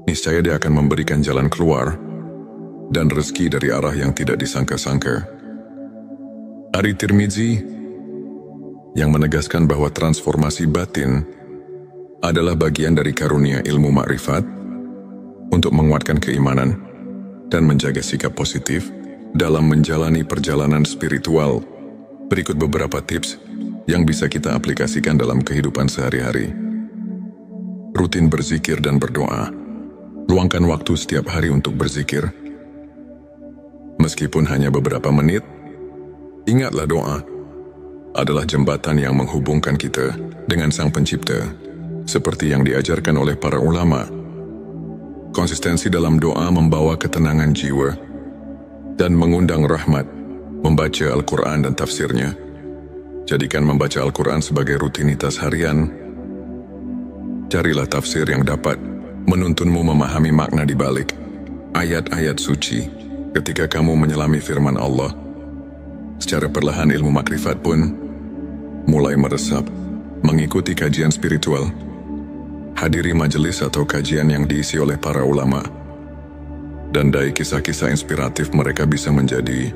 niscaya dia akan memberikan jalan keluar dan rezeki dari arah yang tidak disangka-sangka. Ari Tirmizi yang menegaskan bahwa transformasi batin adalah bagian dari karunia ilmu makrifat untuk menguatkan keimanan dan menjaga sikap positif dalam menjalani perjalanan spiritual. Berikut beberapa tips yang bisa kita aplikasikan dalam kehidupan sehari-hari. Rutin berzikir dan berdoa. Luangkan waktu setiap hari untuk berzikir. Meskipun hanya beberapa menit, ingatlah doa adalah jembatan yang menghubungkan kita dengan Sang Pencipta, seperti yang diajarkan oleh para ulama. Konsistensi dalam doa membawa ketenangan jiwa dan mengundang rahmat. Membaca Al-Quran dan tafsirnya. Jadikan membaca Al-Quran sebagai rutinitas harian. Carilah tafsir yang dapat menuntunmu memahami makna di balik ayat-ayat suci. Ketika kamu menyelami firman Allah, secara perlahan ilmu makrifat pun mulai meresap. Mengikuti kajian spiritual. Hadiri majelis atau kajian yang diisi oleh para ulama. Dan dari kisah-kisah inspiratif mereka bisa menjadi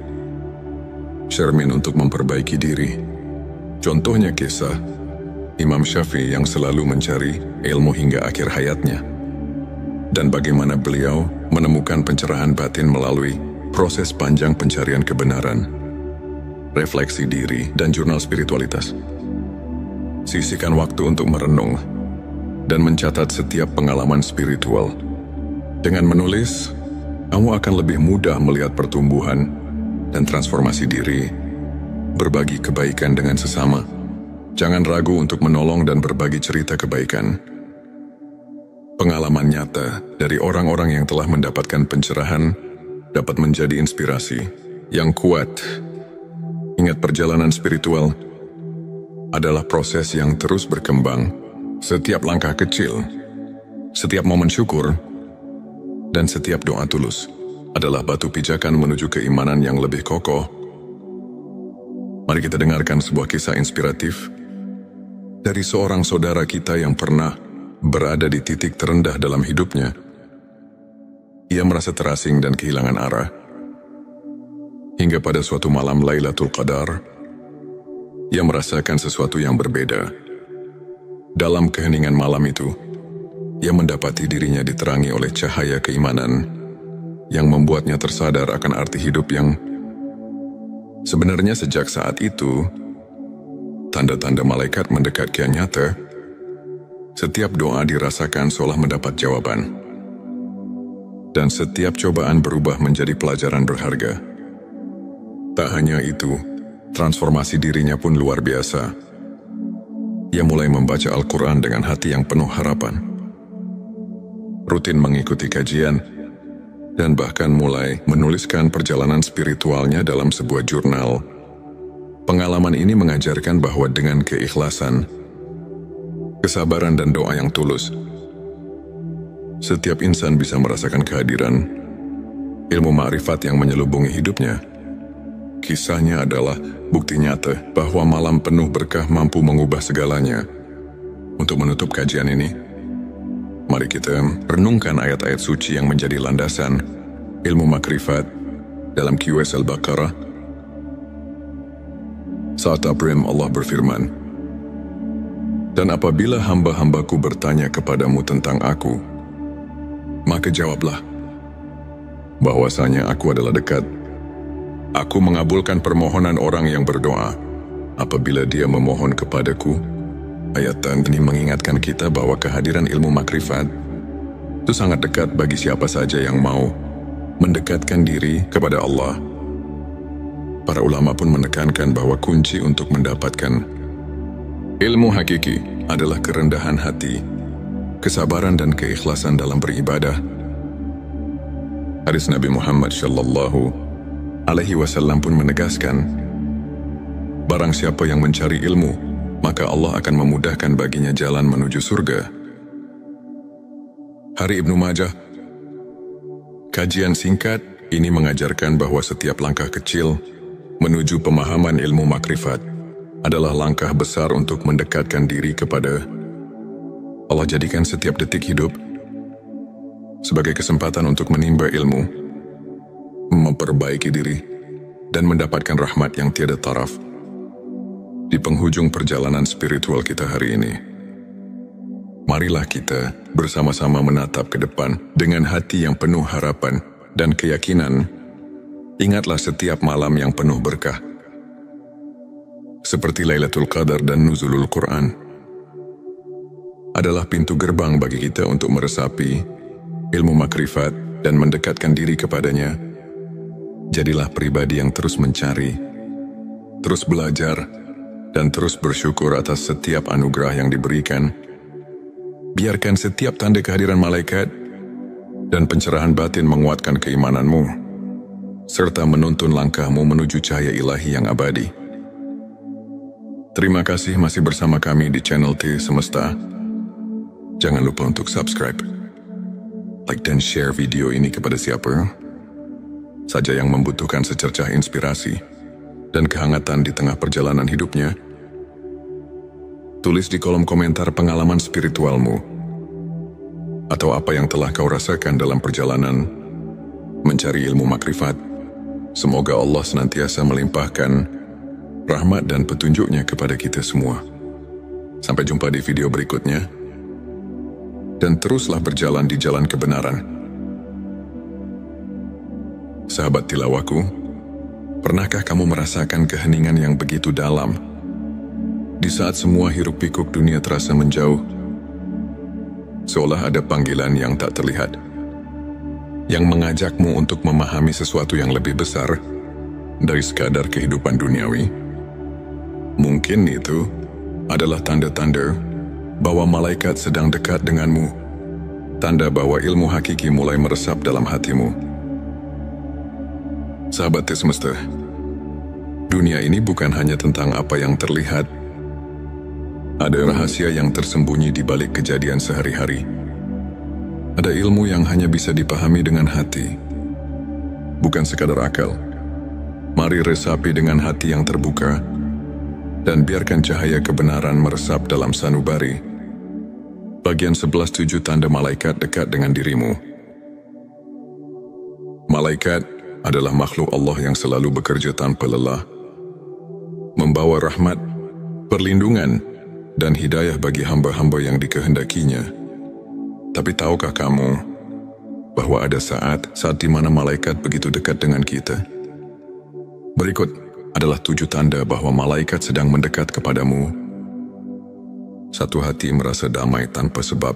cermin untuk memperbaiki diri. Contohnya kisah Imam Syafi'i yang selalu mencari ilmu hingga akhir hayatnya, dan bagaimana beliau menemukan pencerahan batin melalui proses panjang pencarian kebenaran, refleksi diri, dan jurnal spiritualitas. Sisihkan waktu untuk merenung dan mencatat setiap pengalaman spiritual. Dengan menulis, kamu akan lebih mudah melihat pertumbuhan dan transformasi diri. Berbagi kebaikan dengan sesama. Jangan ragu untuk menolong dan berbagi cerita kebaikan. Pengalaman nyata dari orang-orang yang telah mendapatkan pencerahan dapat menjadi inspirasi yang kuat. Ingat, perjalanan spiritual adalah proses yang terus berkembang. Setiap langkah kecil, setiap momen syukur, dan setiap doa tulus adalah batu pijakan menuju keimanan yang lebih kokoh. Mari kita dengarkan sebuah kisah inspiratif dari seorang saudara kita yang pernah berada di titik terendah dalam hidupnya. Ia merasa terasing dan kehilangan arah. Hingga pada suatu malam Lailatul Qadar, ia merasakan sesuatu yang berbeda. Dalam keheningan malam itu, ia mendapati dirinya diterangi oleh cahaya keimanan yang membuatnya tersadar akan arti hidup yang sebenarnya sejak saat itu, tanda-tanda malaikat mendekat kian nyata. Setiap doa dirasakan seolah mendapat jawaban. Dan setiap cobaan berubah menjadi pelajaran berharga. Tak hanya itu, transformasi dirinya pun luar biasa. Ia mulai membaca Al-Quran dengan hati yang penuh harapan. Rutin mengikuti kajian, dan bahkan mulai menuliskan perjalanan spiritualnya dalam sebuah jurnal. Pengalaman ini mengajarkan bahwa dengan keikhlasan, kesabaran dan doa yang tulus, setiap insan bisa merasakan kehadiran ilmu ma'rifat yang menyelubungi hidupnya. Kisahnya adalah bukti nyata bahwa malam penuh berkah mampu mengubah segalanya. Untuk menutup kajian ini, mari kita renungkan ayat-ayat suci yang menjadi landasan ilmu makrifat dalam QS Al-Baqarah. Saat Abrim Allah berfirman, "Dan apabila hamba-hambaku bertanya kepadamu tentang aku, maka jawablah, bahwasanya aku adalah dekat. Aku mengabulkan permohonan orang yang berdoa apabila dia memohon kepadaku." Ayat ini mengingatkan kita bahwa kehadiran ilmu makrifat itu sangat dekat bagi siapa saja yang mau mendekatkan diri kepada Allah. Para ulama pun menekankan bahwa kunci untuk mendapatkan ilmu hakiki adalah kerendahan hati, kesabaran dan keikhlasan dalam beribadah. Hadis Nabi Muhammad sallallahu alaihi wasallam pun menegaskan, barang siapa yang mencari ilmu, maka Allah akan memudahkan baginya jalan menuju surga. Hari Ibnu Majah. Kajian singkat ini mengajarkan bahwa setiap langkah kecil menuju pemahaman ilmu makrifat adalah langkah besar untuk mendekatkan diri kepada Allah. Jadikan setiap detik hidup sebagai kesempatan untuk menimba ilmu, memperbaiki diri, dan mendapatkan rahmat yang tiada taraf. Di penghujung perjalanan spiritual kita hari ini, marilah kita bersama-sama menatap ke depan dengan hati yang penuh harapan dan keyakinan. Ingatlah setiap malam yang penuh berkah, seperti Lailatul Qadar dan Nuzulul Quran, adalah pintu gerbang bagi kita untuk meresapi ilmu makrifat dan mendekatkan diri kepadanya. Jadilah pribadi yang terus mencari, terus belajar, dan terus bersyukur atas setiap anugerah yang diberikan. Biarkan setiap tanda kehadiran malaikat dan pencerahan batin menguatkan keimananmu, serta menuntun langkahmu menuju cahaya ilahi yang abadi. Terima kasih masih bersama kami di channel T Semesta. Jangan lupa untuk subscribe, like dan share video ini kepada siapa saja yang membutuhkan secercah inspirasi dan kehangatan di tengah perjalanan hidupnya. Tulis di kolom komentar pengalaman spiritualmu atau apa yang telah kau rasakan dalam perjalanan mencari ilmu makrifat. Semoga Allah senantiasa melimpahkan rahmat dan petunjuknya kepada kita semua. Sampai jumpa di video berikutnya, dan teruslah berjalan di jalan kebenaran. Sahabat tilawahku, pernahkah kamu merasakan keheningan yang begitu dalam di saat semua hiruk-pikuk dunia terasa menjauh? Seolah ada panggilan yang tak terlihat, yang mengajakmu untuk memahami sesuatu yang lebih besar dari sekadar kehidupan duniawi. Mungkin itu adalah tanda-tanda bahwa malaikat sedang dekat denganmu, tanda bahwa ilmu hakiki mulai meresap dalam hatimu. Sahabat Semesta, dunia ini bukan hanya tentang apa yang terlihat. Ada rahasia yang tersembunyi di balik kejadian sehari-hari. Ada ilmu yang hanya bisa dipahami dengan hati, bukan sekadar akal. Mari resapi dengan hati yang terbuka, dan biarkan cahaya kebenaran meresap dalam sanubari. Bagian 11.7 tanda malaikat dekat dengan dirimu. Malaikat adalah makhluk Allah yang selalu bekerja tanpa lelah, membawa rahmat, perlindungan, dan hidayah bagi hamba-hamba yang dikehendakinya. Tapi tahukah kamu bahwa ada saat di mana malaikat begitu dekat dengan kita? Berikut adalah 7 tanda bahwa malaikat sedang mendekat kepadamu. 1. Hati merasa damai tanpa sebab.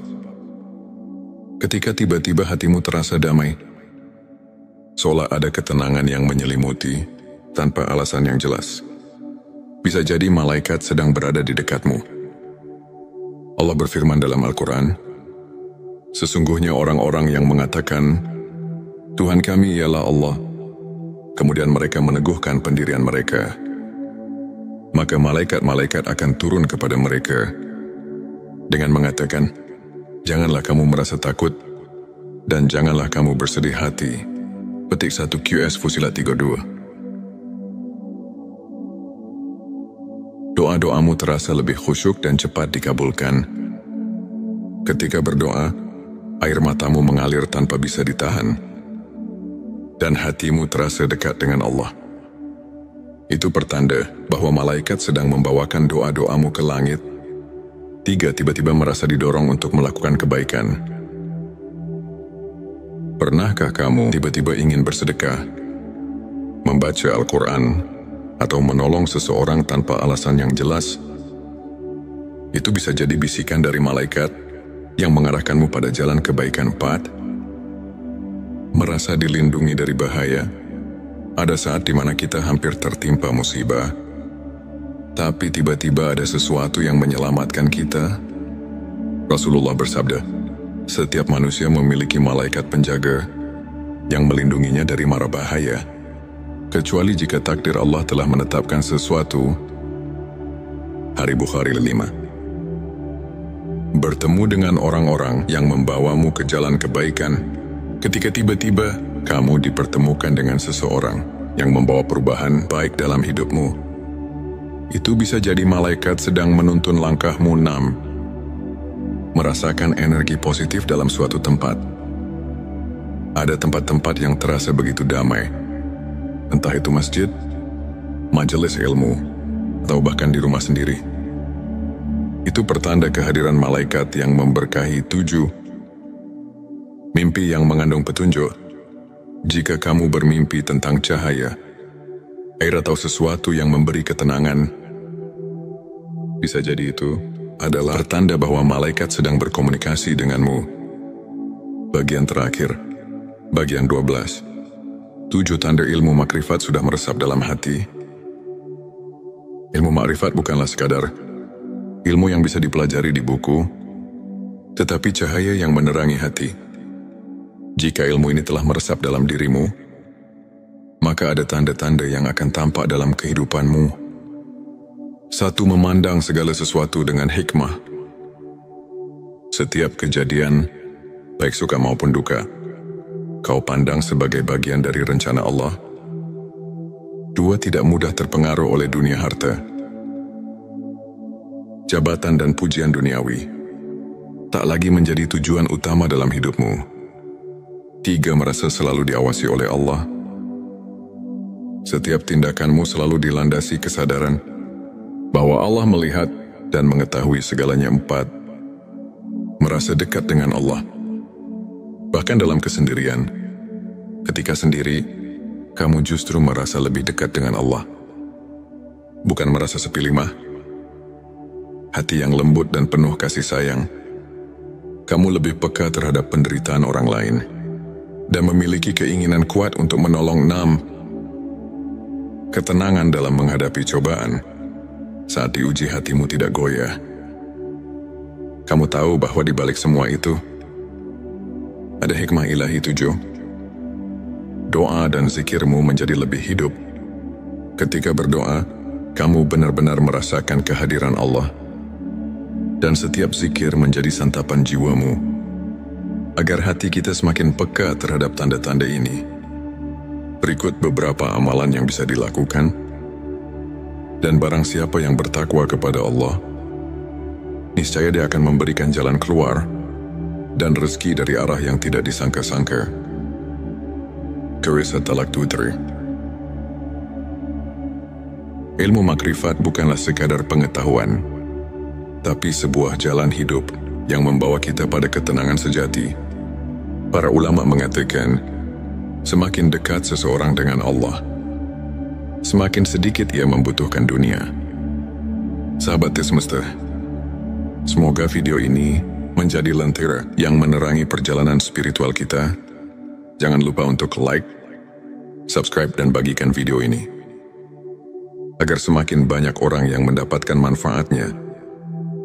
Ketika tiba-tiba hatimu terasa damai, seolah ada ketenangan yang menyelimuti tanpa alasan yang jelas. Bisa jadi malaikat sedang berada di dekatmu. Allah berfirman dalam Al-Quran, sesungguhnya orang-orang yang mengatakan, Tuhan kami ialah Allah, kemudian mereka meneguhkan pendirian mereka, maka malaikat-malaikat akan turun kepada mereka dengan mengatakan, janganlah kamu merasa takut dan janganlah kamu bersedih hati. Petik 1 QS Fusilat 32. Doa-doamu terasa lebih khusyuk dan cepat dikabulkan. Ketika berdoa, air matamu mengalir tanpa bisa ditahan, dan hatimu terasa dekat dengan Allah. Itu pertanda bahwa malaikat sedang membawakan doa-doamu ke langit. 3. Tiba-tiba merasa didorong untuk melakukan kebaikan. Pernahkah kamu tiba-tiba ingin bersedekah, membaca Al-Quran, atau menolong seseorang tanpa alasan yang jelas? Itu bisa jadi bisikan dari malaikat yang mengarahkanmu pada jalan kebaikan. 4. Merasa dilindungi dari bahaya. Ada saat di mana kita hampir tertimpa musibah, tapi tiba-tiba ada sesuatu yang menyelamatkan kita. Rasulullah bersabda, setiap manusia memiliki malaikat penjaga yang melindunginya dari mara bahaya, kecuali jika takdir Allah telah menetapkan sesuatu. Hari Bukhari 5. Bertemu dengan orang-orang yang membawamu ke jalan kebaikan. Ketika tiba-tiba kamu dipertemukan dengan seseorang yang membawa perubahan baik dalam hidupmu, itu bisa jadi malaikat sedang menuntun langkahmu. 6. Merasakan energi positif dalam suatu tempat. Ada tempat-tempat yang terasa begitu damai, entah itu masjid, majelis ilmu, atau bahkan di rumah sendiri. Itu pertanda kehadiran malaikat yang memberkahi. 7. Mimpi yang mengandung petunjuk. Jika kamu bermimpi tentang cahaya, air atau sesuatu yang memberi ketenangan, bisa jadi itu adalah tanda bahwa malaikat sedang berkomunikasi denganmu. Bagian terakhir, bagian 12. 7 tanda ilmu makrifat sudah meresap dalam hati. Ilmu makrifat bukanlah sekadar ilmu yang bisa dipelajari di buku, tetapi cahaya yang menerangi hati. Jika ilmu ini telah meresap dalam dirimu, maka ada tanda-tanda yang akan tampak dalam kehidupanmu. 1. Memandang segala sesuatu dengan hikmah. Setiap kejadian, baik suka maupun duka, kau pandang sebagai bagian dari rencana Allah. 2. Tidak mudah terpengaruh oleh dunia harta, jabatan dan pujian duniawi. Tak lagi menjadi tujuan utama dalam hidupmu. 3. Merasa selalu diawasi oleh Allah. Setiap tindakanmu selalu dilandasi kesadaran bahwa Allah melihat dan mengetahui segalanya. 4. Merasa dekat dengan Allah. Bahkan dalam kesendirian, ketika sendiri, kamu justru merasa lebih dekat dengan Allah. Bukan merasa sepi limah, hati yang lembut dan penuh kasih sayang. Kamu lebih peka terhadap penderitaan orang lain dan memiliki keinginan kuat untuk menolong. 6. Ketenangan dalam menghadapi cobaan. Saat diuji hatimu tidak goyah. Kamu tahu bahwa di balik semua itu ada hikmah ilahi. 7. Doa dan zikirmu menjadi lebih hidup. Ketika berdoa, kamu benar-benar merasakan kehadiran Allah, dan setiap zikir menjadi santapan jiwamu. Agar hati kita semakin peka terhadap tanda-tanda ini, berikut beberapa amalan yang bisa dilakukan. Dan barang siapa yang bertakwa kepada Allah, niscaya dia akan memberikan jalan keluar dan rezeki dari arah yang tidak disangka-sangka. Kisah Talak 23. Ilmu makrifat bukanlah sekadar pengetahuan, tapi sebuah jalan hidup yang membawa kita pada ketenangan sejati. Para ulama mengatakan, semakin dekat seseorang dengan Allah, semakin sedikit ia membutuhkan dunia. Sahabat semesta, semoga video ini menjadi lentera yang menerangi perjalanan spiritual kita. Jangan lupa untuk like, subscribe, dan bagikan video ini, agar semakin banyak orang yang mendapatkan manfaatnya.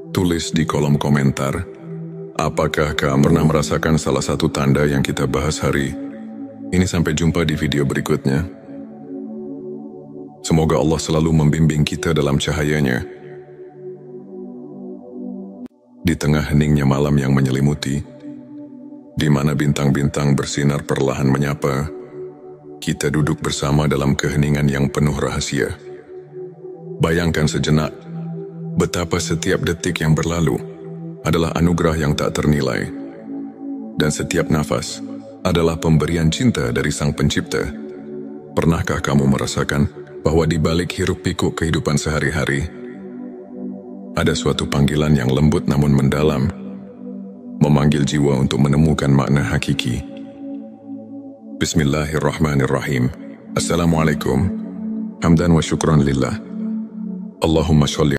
Tulis di kolom komentar, apakah kamu pernah merasakan salah satu tanda yang kita bahas hari ini? Sampai jumpa di video berikutnya. Semoga Allah selalu membimbing kita dalam cahayanya. Di tengah heningnya malam yang menyelimuti, di mana bintang-bintang bersinar perlahan menyapa, kita duduk bersama dalam keheningan yang penuh rahasia. Bayangkan sejenak, betapa setiap detik yang berlalu adalah anugerah yang tak ternilai, dan setiap nafas adalah pemberian cinta dari Sang Pencipta. Pernahkah kamu merasakan bahwa di balik hiruk-pikuk kehidupan sehari-hari, ada suatu panggilan yang lembut namun mendalam, memanggil jiwa untuk menemukan makna hakiki? Bismillahirrahmanirrahim. Assalamualaikum. Hamdan wa syukran lillah. Allahumma sholli